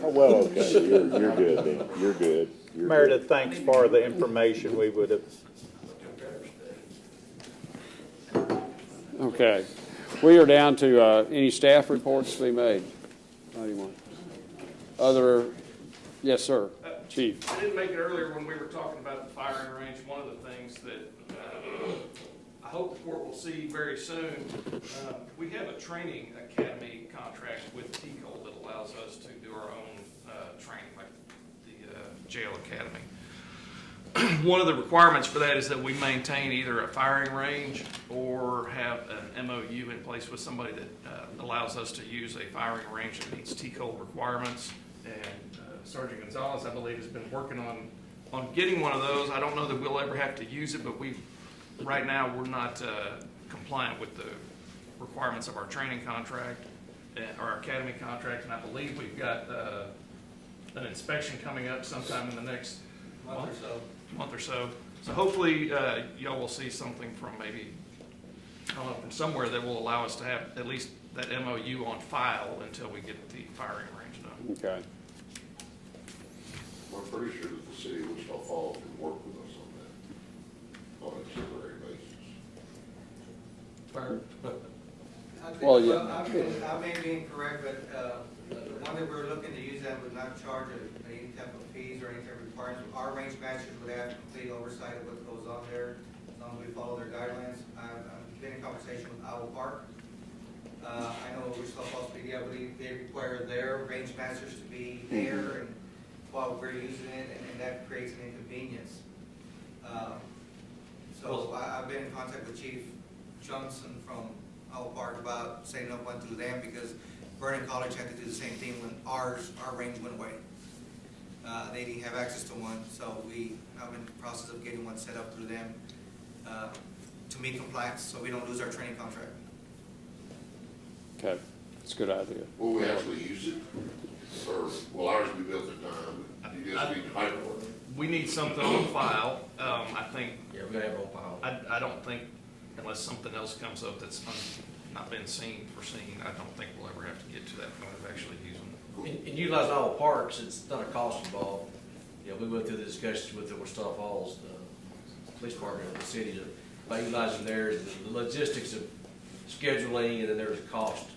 Oh, well, okay, you're good then, you're good. You're Meredith, thanks for the information. We would have. Okay. We are down to any staff reports to be made. Anyone? Other, yes, sir. Chief. I didn't make it earlier when we were talking about the firing range. One of the things that I hope the court will see very soon, we have a training academy contract with TCOL that allows us to do our own training, like the jail academy. One of the requirements for that is that we maintain either a firing range or have an MOU in place with somebody that allows us to use a firing range that meets TCOL requirements. And Sergeant Gonzalez, I believe, has been working on getting one of those. I don't know that we'll ever have to use it, but right now we're not compliant with the requirements of our training contract or our academy contract, and I believe we've got an inspection coming up sometime in the next month or so. So hopefully y'all will see something from maybe, I don't know, from somewhere that will allow us to have at least that MOU on file until we get the firing range done. Okay. I'm pretty sure that the city of Wichita Falls can work with us on that, on a temporary basis. Well, yeah. I may be incorrect, but the one that we're looking to use that would not charge any type of fees or any type of requirements. Our range masters would have complete oversight of what goes on there, as long as we follow their guidelines. I've been in conversation with Owl Park. I know Wichita Falls PD, I believe they require their range masters to be there and while we're using it, and that creates an inconvenience. So I've been in contact with Chief Johnson from Owl Park about setting up one through them, because Vernon College had to do the same thing when our range went away. They didn't have access to one, so I'm in the process of getting one set up through them to meet compliance, so we don't lose our training contract. Okay, that's a good idea. Will we actually use it? Or will ours be built in time? You just need paperwork. We need something on file. I think. Yeah, we gotta have it on file. I don't think, unless something else comes up that's not been foreseen. I don't think we'll ever have to get to that point of actually using them. In utilizing all the parks, it's not a cost involved. You know, we went through the discussions with the Wichita Falls, the police department of the city, by utilizing theirs, the logistics of scheduling, and then there's a cost,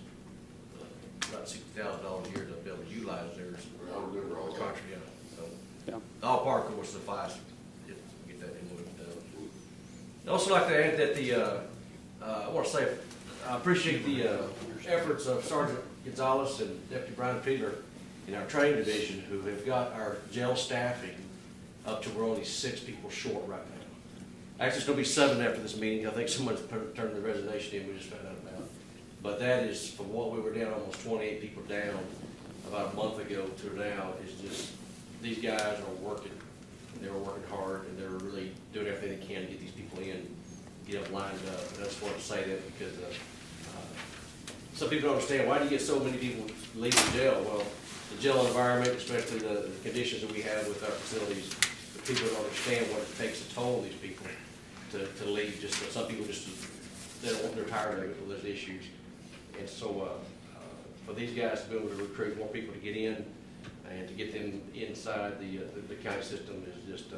about $60,000 a year to be able to utilize theirs. Country, yeah. So, Yeah. the all park will suffice if we get that input. I'd also like to add that I want to say, I appreciate the efforts of Sergeant Gonzalez and Deputy Brian Peeler in our training division, who have got our jail staffing up to we're only 6 people short right now. Actually, it's going to be 7 after this meeting. I think someone's turned the resignation in, we just found out about. But that is, from what we were down, almost 28 people down about a month ago to now, is just, these guys are working. They're working hard, and they're really doing everything they can to get these people in, get them lined up. And I just wanted to say that because some people don't understand, why do you get so many people leaving jail? Well, the jail environment, especially the conditions that we have with our facilities, the people don't understand what it takes to toll these people to leave. Just some people just, they're tired of it, well, there's issues. And so for these guys to be able to recruit more people to get in and to get them inside the county system is just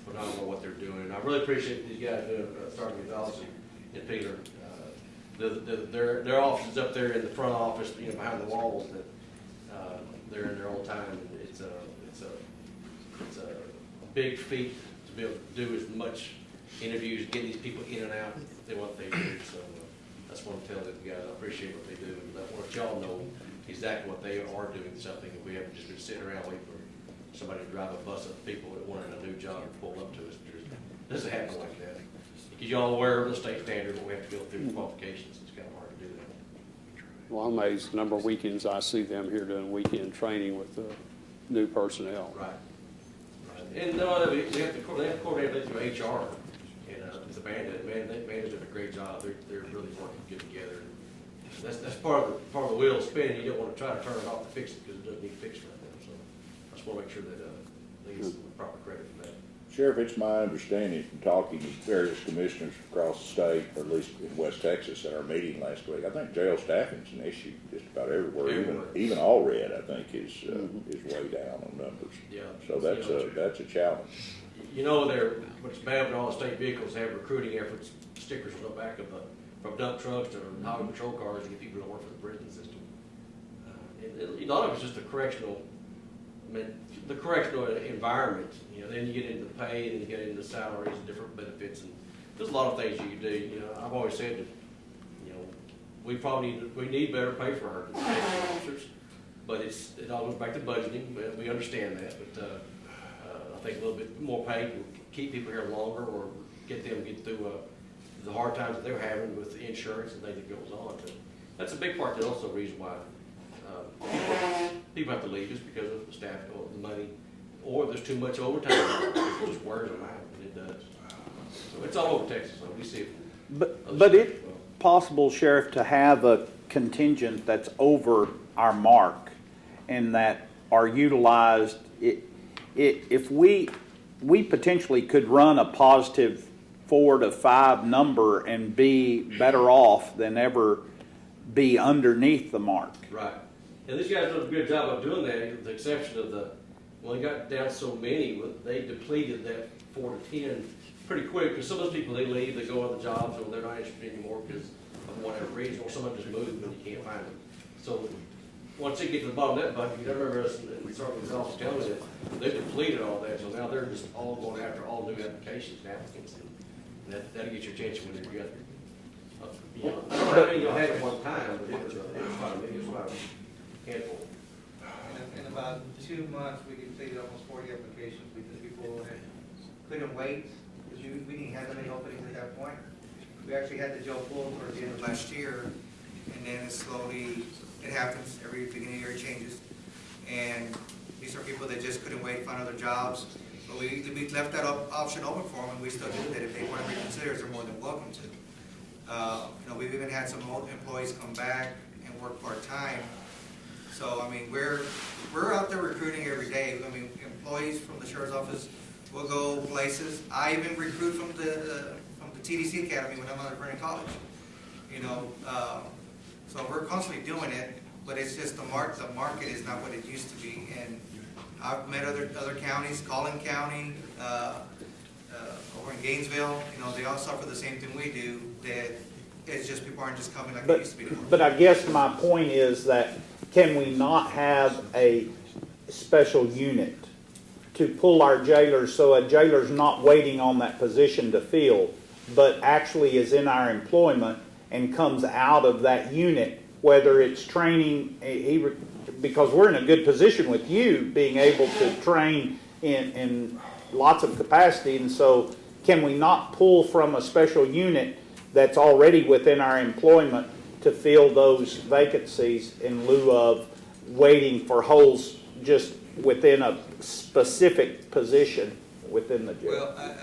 phenomenal what they're doing. And I really appreciate these guys doing, Sergeant Gonzalez and Peter. Their offices up there in the front office, you know, behind the walls, that they're in their own time. And it's a big feat to be able to do as much interviews, get these people in and out than what they do. So I just want to tell the guys I appreciate what they do, and I want y'all know exactly what they are doing something. If we haven't just been sitting around waiting for somebody to drive a bus up people that wanted a new job and pull up to us. It doesn't happen like that. Because y'all aware of the state standard, but we have to go through the qualifications. It's kind of hard to do that. Well, I'm amazed the number of weekends I see them here doing weekend training with the new personnel. Right. And no, they have to coordinate with HR and the bandit. Bandit's doing a great job. They're really working good together. That's part of the wheel spinning. You don't want to try to turn it off to fix it because it doesn't need fixed right now. So I just want to make sure that they get the proper credit for that. Sheriff, it's my understanding from talking to various commissioners across the state, or at least in West Texas at our meeting last week, I think jail staffing's an issue just about everywhere. Even Allred, I think, is way down on numbers. Yeah. So that's a challenge. You know, what's bad when all the state vehicles have recruiting efforts, stickers on the back of from dump trucks to highway patrol cars to get people to work for the prison system. A lot of it's just the correctional environment. You know, then you get into the pay, and then you get into salaries and different benefits, and there's a lot of things you can do. You know, I've always said that, you know, we need better pay for our officers, but it all goes back to budgeting. But we understand that, but I think a little bit more pay will keep people here longer, or get through the hard times that they're having with the insurance and things that goes on. But that's a big part. That's also the reason why people have to leave, is because of the staff or the money, or there's too much overtime. It just wears them out, and it does. So it's all over Texas. So we see it. But it's possible, Sheriff, to have a contingent that's over our mark and that are utilized. If we potentially could run a positive 4 to 5 number and be better off than ever be underneath the mark. Right. And these guys did a good job of doing that, with the exception of when they got down so many, they depleted that 4 to 10 pretty quick. Because some of those people, they leave, they go other jobs, or they're not interested anymore because of whatever reason, or someone just moved and you can't find them. So once they get to the bottom of that bucket, you remember us, and Sergeant Gonzalez telling me that they depleted all that. So now they're just all going after all new applications and applicants. And that'll get your attention when you're together. You know, I don't know how many you'll have at one time, but it was about a handful. In about 2 months, we completed almost 40 applications because people couldn't wait, because we didn't have that many openings at that point. We actually had the jail full towards the end of last year, and then it happens every beginning of the year, it changes. And these are people that just couldn't wait to find other jobs. But we left that option open for them, and we still do that. If they want to reconsider, they're more than welcome to. You know, we've even had some old employees come back and work part-time. So, I mean, we're out there recruiting every day. I mean, employees from the Sheriff's Office will go places. I even recruit from the TDC Academy when I'm out of college. you know, so we're constantly doing it, but it's just the market is not what it used to be. And I've met other counties, Collin County, over in Gainesville, you know, they all suffer the same thing we do, that it's just people aren't just coming like they used to be anymore. But I guess my point is that can we not have a special unit to pull our jailers so a jailer's not waiting on that position to fill, but actually is in our employment and comes out of that unit, whether it's training, because we're in a good position with you being able to train in lots of capacity, and so can we not pull from a special unit that's already within our employment to fill those vacancies in lieu of waiting for holes just within a specific position within the jail? Well,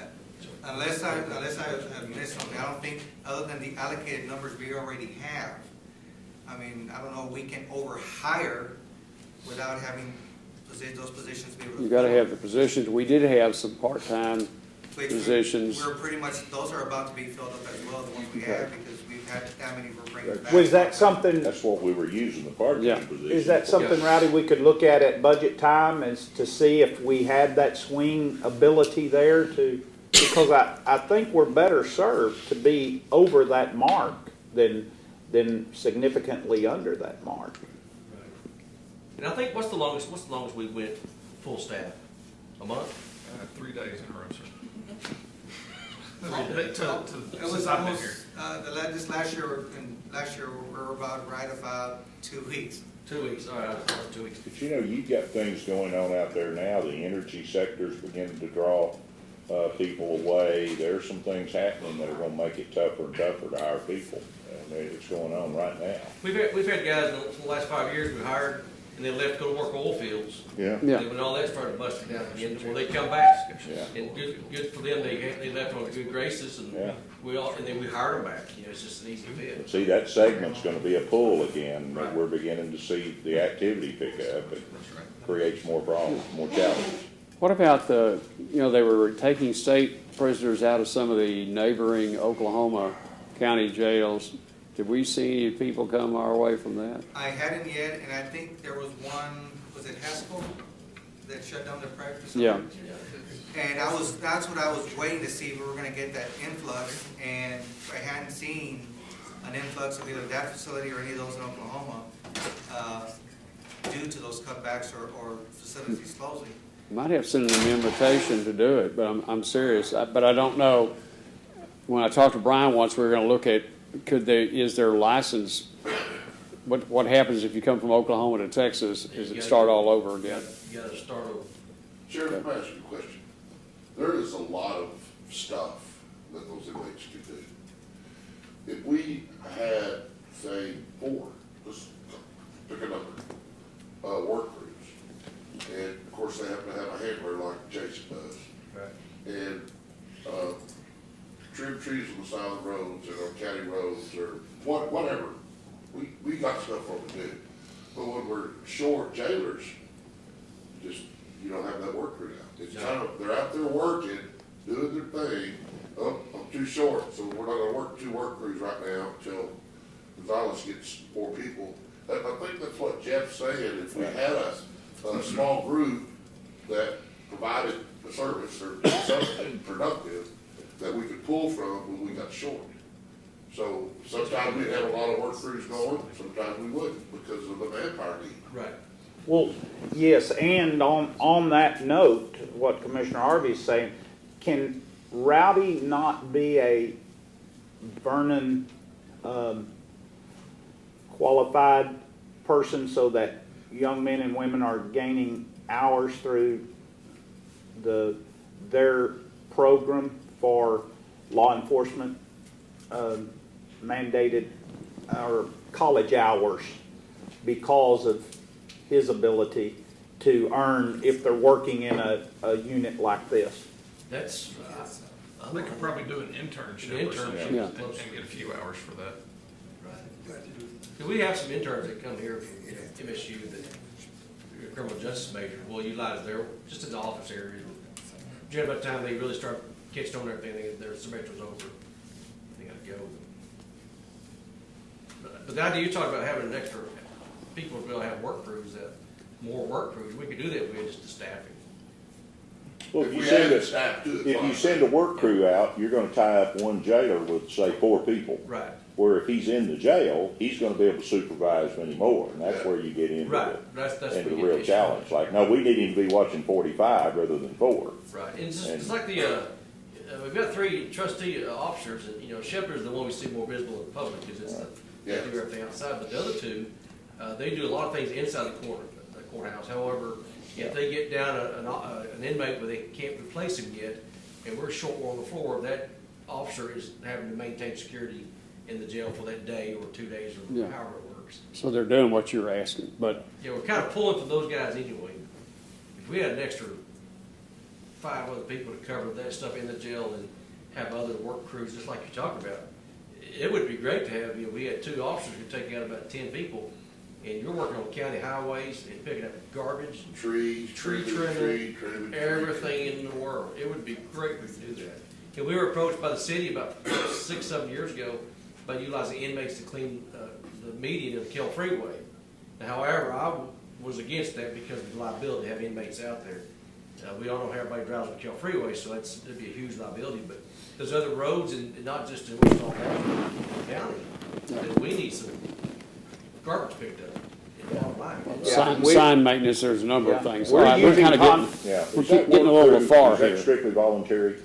unless I have missed something, I don't think, other than the allocated numbers we already have, I mean, I don't know, we can overhire without having those positions be able to. You got to have the positions. We did have some part-time positions. We're pretty much, those are about to be filled up as well, the ones we have, because we've had that many we're bringing back. Was that something? That's what we were using, the part-time position. Is that something, Rowdy, we could look at budget time as to see if we had that swing ability there to, because I think we're better served to be over that mark than significantly under that mark. And I think, what's the longest we went full staff? A month? 3 days in a row, sir. It was almost, this last year we're about 2 weeks. 2 weeks, all right, 2 weeks. But you know, you've got things going on out there now, the energy sector's beginning to draw people away. There's some things happening that are gonna make it tougher and tougher to hire people. And it's going on right now. We've had guys in the last 5 years we hired, and they left to go to work oil fields. Yeah. And when all that started busting down again, well, they come back. Yeah. And good for them, they left on good graces, and Yeah. and then we hired them back. You know, it's just an easy fit. See, that segment's gonna be a pull again, that we're beginning to see the activity pick up. It creates more problems, more challenges. What about they were taking state prisoners out of some of the neighboring Oklahoma County jails. Did we see any people come our way from that? I hadn't yet, and I think there was one, was it Haskell, that shut down their private facility? Yeah. And that's what I was waiting to see if we were gonna get that influx, and I hadn't seen an influx of either that facility or any of those in Oklahoma, due to those cutbacks or facilities closing. Might have sent an invitation to do it, but I'm serious. But I don't know. When I talked to Brian once, we were going to look at is their license? What happens if you come from Oklahoma to Texas? Is it start all over again? You got to start over. Sheriff, let me ask you a question. There is a lot of stuff that those inmates can do. If we had, say, 4, let's pick a number, work crews, and of course they happen to have a handler like Jason does. Right. And trim trees on the side of the roads or on county roads or whatever. We got stuff for them to do. But when we're short jailers, you don't have that work crew now. It's kind of, they're out there working, doing their thing. Oh, I'm too short, so we're not gonna work 2 work crews right now until Gonzalez gets more people. And I think that's what Jeff's saying. If we had a small group that provided a service or something productive that we could pull from when we got short. So sometimes we'd have a lot of work crews going, sometimes we wouldn't because of the manpower need. Right. Well, yes, and on that note, what Commissioner Harvey is saying, can Rowdy not be a Vernon qualified person so that young men and women are gaining hours through their program for law enforcement mandated or college hours because of his ability to earn if they're working in a unit like this? That's, They could probably do an internship or something and get a few hours for that. We have some interns that come here at MSU that are criminal justice major. We'll utilize just in the office areas. Generally, by the time they really start catching on everything, their semester's over. They gotta go. But the idea you're talking about having an extra people to be able to have work crews, more work crews, we could do that with just the staffing. Well, If if you we send added a, staff to it, if you fine. send a work crew out, you're gonna tie up one jailer with, say, 4 people. Right. Where if he's in the jail, he's gonna be able to supervise many more, and that's where you get into Right. the, That's into where the you get real the challenge. Like, no, we need him to be watching 45 rather than 4. Right, and it's, And- it's like we've got 3 trustee officers, and, Shepherd's the one we see more visible in the public, because it's they Yeah. do everything outside, but the other 2, they do a lot of things inside the courthouse. However, if they get down an inmate where they can't replace him yet, and we're short on the floor, that officer is having to maintain security in the jail for that day or 2 days or Yeah. however it works. So they're doing what you're asking, but Yeah, we're kind of pulling from those guys anyway. If we had an extra 5 other people to cover that stuff in the jail and have other work crews, just like you're talking about, it would be great to have, we had 2 officers who are taking out about 10 people, and you're working on county highways and picking up garbage, Trees, tree trimming, trimming, everything in the world. It would be great if we could do that. And we were approached by the city about 6, 7 years ago by utilizing inmates to clean the median of the Kell Freeway. Now, however, I was against that because of the liability to have inmates out there. We all know how everybody drives the Kell Freeway, so it'd be a huge liability. But there's other roads, and not just in Wichita County, that we need some garbage picked up. Bottom line. sign maintenance, there's a number of things. We're All right, we're using kind of Yeah. we're Is that getting a work little crew- far is that here. strictly voluntary?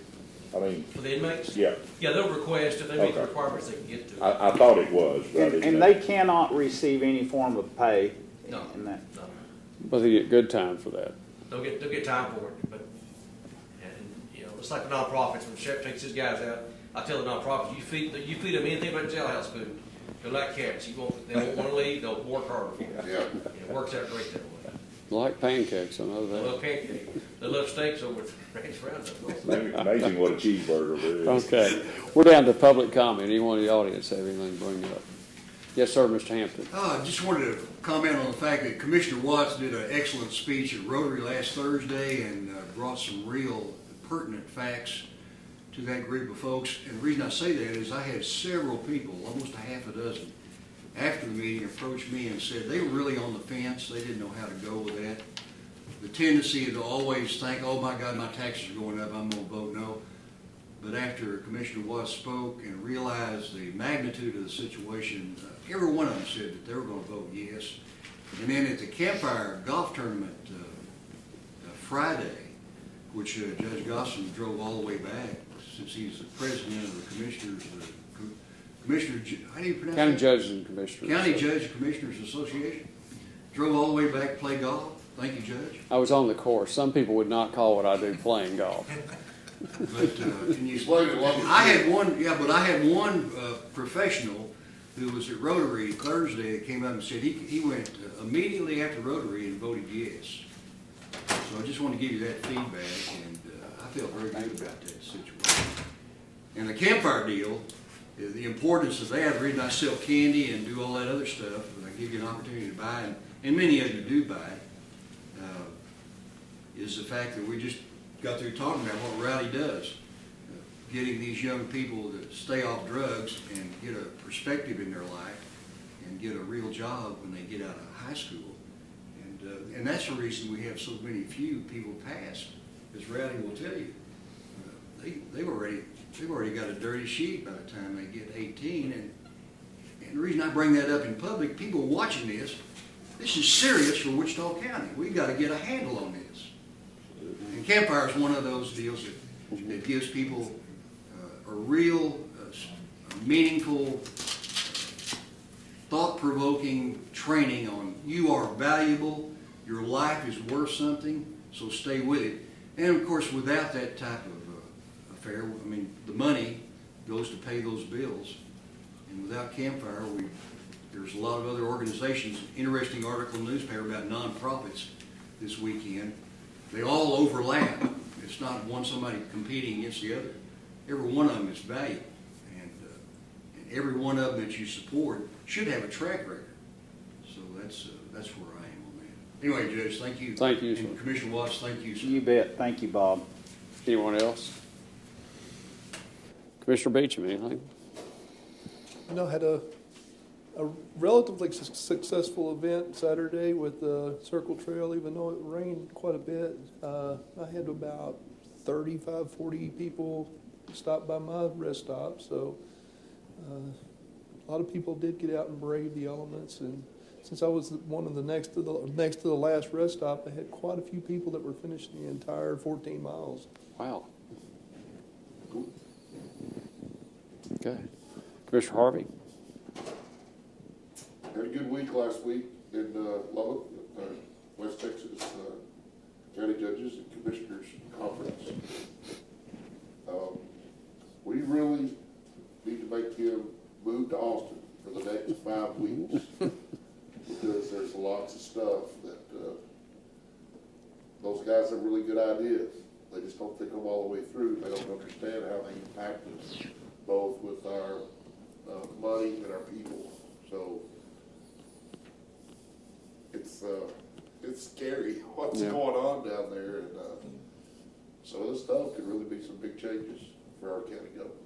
I mean, For the inmates? yeah, Yeah, they'll request, if they meet the Okay. requirements, they can get to it. I thought it was, but I didn't And know. they cannot receive any form of pay No. in that. No. But they get good time for that. They'll get time for it, but, and, it's like the nonprofits, when the sheriff takes his guys out, I tell the nonprofits, you feed them anything but jailhouse food. They're like cats, they won't wanna leave, they'll work harder for you. Yeah. It works out great that way. Like pancakes, I know They that. love pancakes, they love steaks over at Ranch Roundup. Amazing what a cheeseburger is. Okay, we're down to public comment. Anyone in the audience have anything to bring up? Yes, sir, Mr. Hampton. I just wanted to comment on the fact that Commissioner Watts did an excellent speech at Rotary last Thursday and brought some real pertinent facts to that group of folks. And the reason I say that is I had several people, almost a half a dozen, after the meeting approached me and said they were really on the fence. They didn't know how to go with that. The tendency to always think, oh my God, my taxes are going up, I'm going to vote no. But after Commissioner Watts spoke and realized the magnitude of the situation, every one of them said that they were going to vote yes. And then at the Campfire Golf Tournament Friday, which Judge Gossam drove all the way back, since he's the president of the commissioners, how do you pronounce County that? Judges and Commissioners. County Judge and Commissioners Association. Drove all the way back to play golf. Thank you, Judge. I was on the course. Some people would not call what I do playing golf. But can you? Played it long as I you had one. Yeah, but I had one professional who was at Rotary Thursday that came up and said he went immediately after Rotary and voted yes. So I just want to give you that feedback, and I felt very good about that situation. And the campfire deal, the importance of that, the reason I sell candy and do all that other stuff, and I give you an opportunity to buy, and many of you do buy, is the fact that we just got through talking about what Rowdy does. Getting these young people to stay off drugs and get a perspective in their life and get a real job when they get out of high school. And that's the reason we have so few people pass, as Rowdy will tell you. They've already got a dirty sheet by the time they get 18. And the reason I bring that up in public, people watching this is serious for Wichita County. We've got to get a handle on this. And Campfire is one of those deals that gives people a real, meaningful, thought-provoking training on you are valuable, your life is worth something, so stay with it. And of course, without that type of affair, I mean, the money goes to pay those bills. And without Campfire, there's a lot of other organizations, interesting article in the newspaper about nonprofits this weekend. They all overlap. It's not somebody competing against the other. Every one of them is valuable. And every one of them that you support should have a track record. So that's where I am on that. Anyway, Judge, thank you. Thank you, sir. And Commissioner Watts, thank you, sir. You bet. Thank you, Bob. Anyone else? Commissioner Beecham, anything? I had a a relatively successful event Saturday with the Circle Trail, even though it rained quite a bit. I had about 35, 40 people stop by my rest stop, so a lot of people did get out and brave the elements. And since I was one of the next to the last rest stop, I had quite a few people that were finishing the entire 14 miles. Wow. Okay. Commissioner Harvey? Had a good week last week in Lubbock, West Texas County Judges and Commissioners Conference. We really need to make him move to Austin for the next 5 weeks because there's lots of stuff that those guys have really good ideas. They just don't think them all the way through. They don't understand how they impact us both with our money and our people. So it's scary what's going on down there, and some of this stuff could really be some big changes for our county government.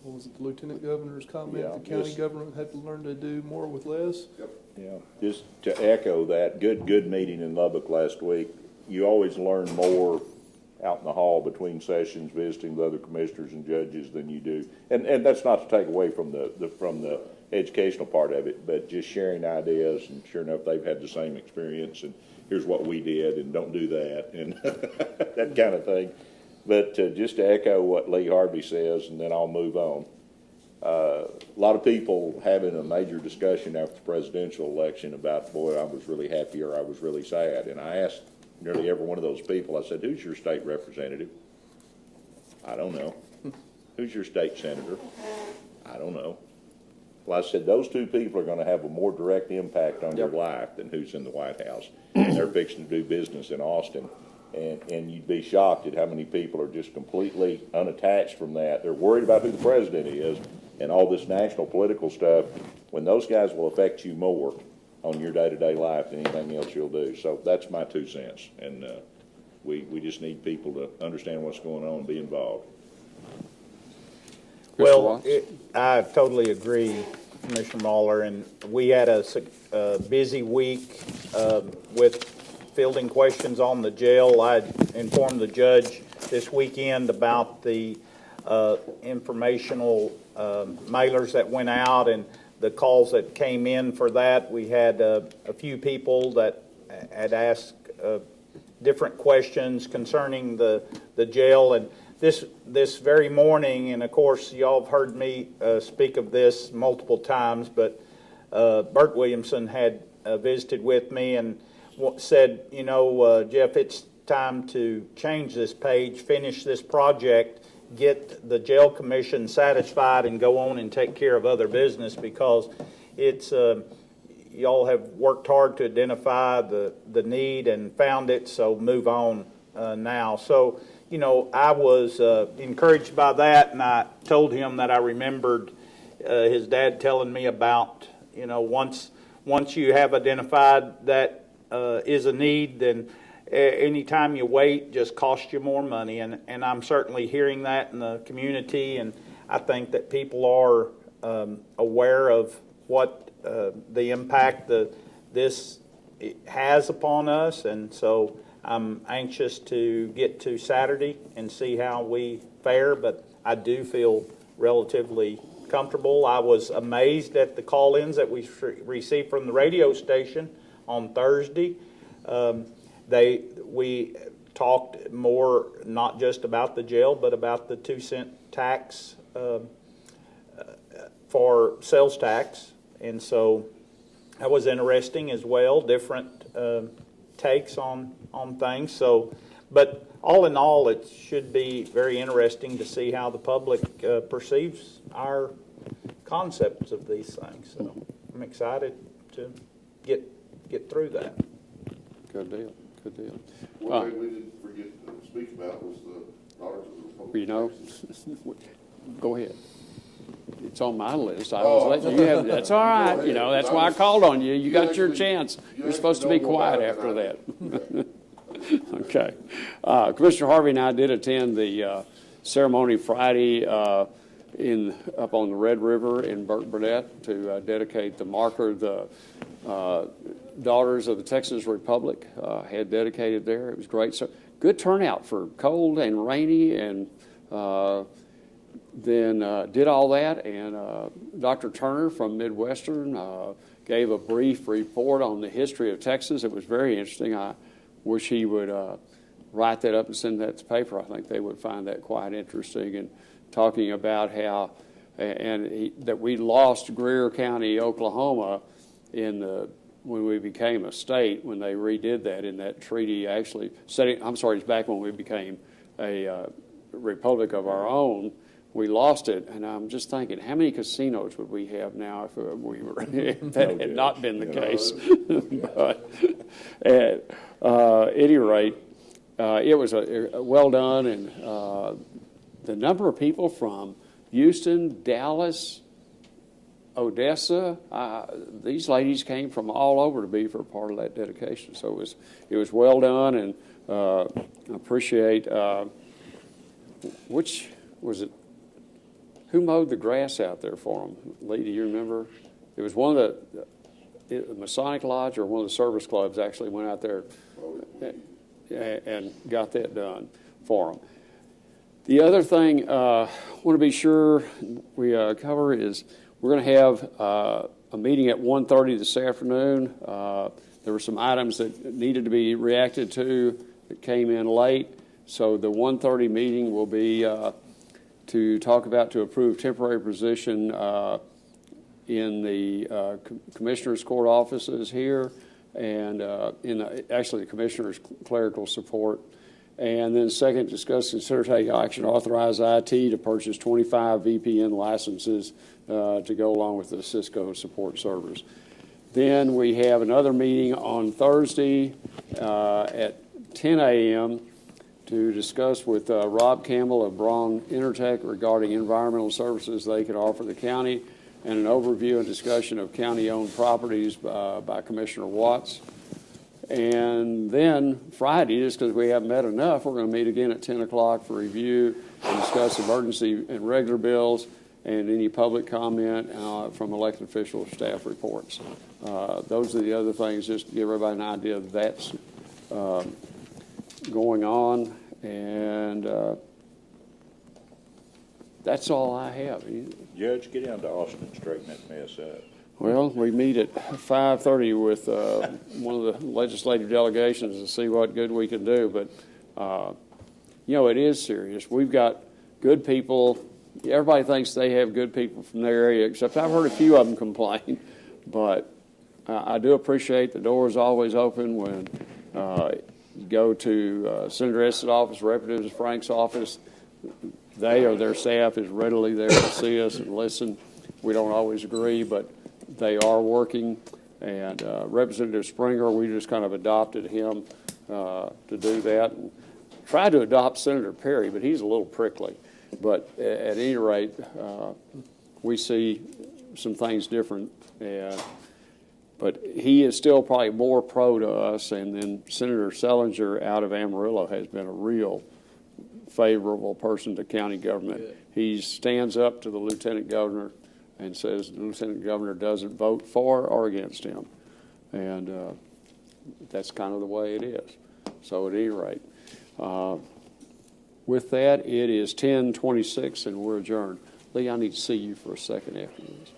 What was it, the Lieutenant Governor's comment? The county government had to learn to do more with less? Yep. Yeah, just to echo that, good meeting in Lubbock last week. You always learn more out in the hall between sessions, visiting the other commissioners and judges than you do. And that's not to take away from the educational part of it, but just sharing ideas, and sure enough, they've had the same experience, and here's what we did, and don't do that, and that kind of thing. But just to echo what Lee Harvey says, and then I'll move on. A lot of people having a major discussion after the presidential election about, boy, I was really happy or I was really sad. And I asked nearly every one of those people, I said, who's your state representative? I don't know. Who's your state senator? I don't know. Well, I said, those two people are going to have a more direct impact on your life than who's in the White House. They're fixing to do business in Austin. And you'd be shocked at how many people are just completely unattached from that. They're worried about who the president is and all this national political stuff, when those guys will affect you more on your day-to-day life than anything else you'll do. So that's my 2 cents. And we just need people to understand what's going on and be involved. Well, I totally agree, Commissioner Muller, and we had a busy week with fielding questions on the jail. I informed the judge this weekend about the informational mailers that went out and the calls that came in for that. We had a few people that had asked different questions concerning the jail. And this very morning, and of course y'all have heard me speak of this multiple times, but Bert Williamson had visited with me and said, you know, Jeff, it's time to change this page, finish this project, get the jail commission satisfied, and go on and take care of other business, because it's y'all have worked hard to identify the need and found it, so move on now. So, you know, I was encouraged by that, and I told him that I remembered his dad telling me about, you know, once you have identified that is a need, then anytime you wait just costs you more money. And I'm certainly hearing that in the community, and I think that people are aware of what the impact this has upon us. And so I'm anxious to get to Saturday and see how we fare, but I do feel relatively comfortable. I was amazed at the call-ins that we received from the radio station on Thursday. We talked more not just about the jail, but about the 2-cent tax for sales tax, and so that was interesting as well. Different takes on things. So, but all in all, it should be very interesting to see how the public perceives our concepts of these things. So I'm excited to get through that. Good deal. Good deal. One thing we didn't forget to speak about was the Daughters of the Republic. You know, go ahead. It's on my list. I was letting you have. That's all right. You know, that's why I called on you. You got your chance. You're supposed to be quiet after that. Okay. Commissioner Harvey and I did attend the ceremony Friday up on the Red River in Burke Burnett to dedicate the marker. The Daughters of the Texas Republic had dedicated there. It was great. So good turnout for cold and rainy, and then did all that. And Dr. Turner from Midwestern gave a brief report on the history of Texas. It was very interesting. I wish he would write that up and send that to paper. I think they would find that quite interesting. And talking about how that we lost Greer County, Oklahoma, when we became a state, when they redid that in that treaty, actually it's back when we became a republic of our own. We lost it, and I'm just thinking, how many casinos would we have now if that had not been the case? But at any rate, it was well done, and the number of people from Houston, Dallas, Odessa, these ladies came from all over to be for a part of that dedication. So it was well done, and I appreciate, which was it? Who mowed the grass out there for them? Lee, do you remember? It was one of the Masonic Lodge or one of the service clubs actually went out there and got that done for them. The other thing I want to be sure we cover is we're going to have a meeting at 1:30 this afternoon. There were some items that needed to be reacted to that came in late. So the 1:30 meeting will be to approve temporary position in the Commissioner's Court offices here, and actually the Commissioner's clerical support. And then second, discuss, consider taking action to authorize IT to purchase 25 VPN licenses to go along with the Cisco support servers. Then we have another meeting on Thursday at 10 a.m. to discuss with Rob Campbell of Braun Intertech regarding environmental services they can offer the county, and an overview and discussion of county-owned properties by Commissioner Watts. And then Friday, just because we haven't met enough, we're going to meet again at 10 o'clock for review and discuss emergency and regular bills and any public comment from elected officials, staff reports. Those are the other things, just to give everybody an idea of that's going on. And that's all I have. Judge, get down to Austin and straighten that mess up. Well, we meet at 5:30 with one of the legislative delegations to see what good we can do. But, it is serious. We've got good people. Everybody thinks they have good people from their area, except I've heard a few of them complain. But I do appreciate the door is always open when you go to Senator Estes' office, Representative Frank's office. They or their staff is readily there to see us and listen. We don't always agree, but they are working. And Representative Springer, we just kind of adopted him to do that. And tried to adopt Senator Perry, but he's a little prickly. But at any rate, we see some things different. But he is still probably more pro to us. And then Senator Sellinger out of Amarillo has been a real favorable person to county government. Good. He stands up to the lieutenant governor and says the lieutenant governor doesn't vote for or against him. And that's kind of the way it is. So at any rate, with that, it is 10:26 and we're adjourned. Lee, I need to see you for a second after this.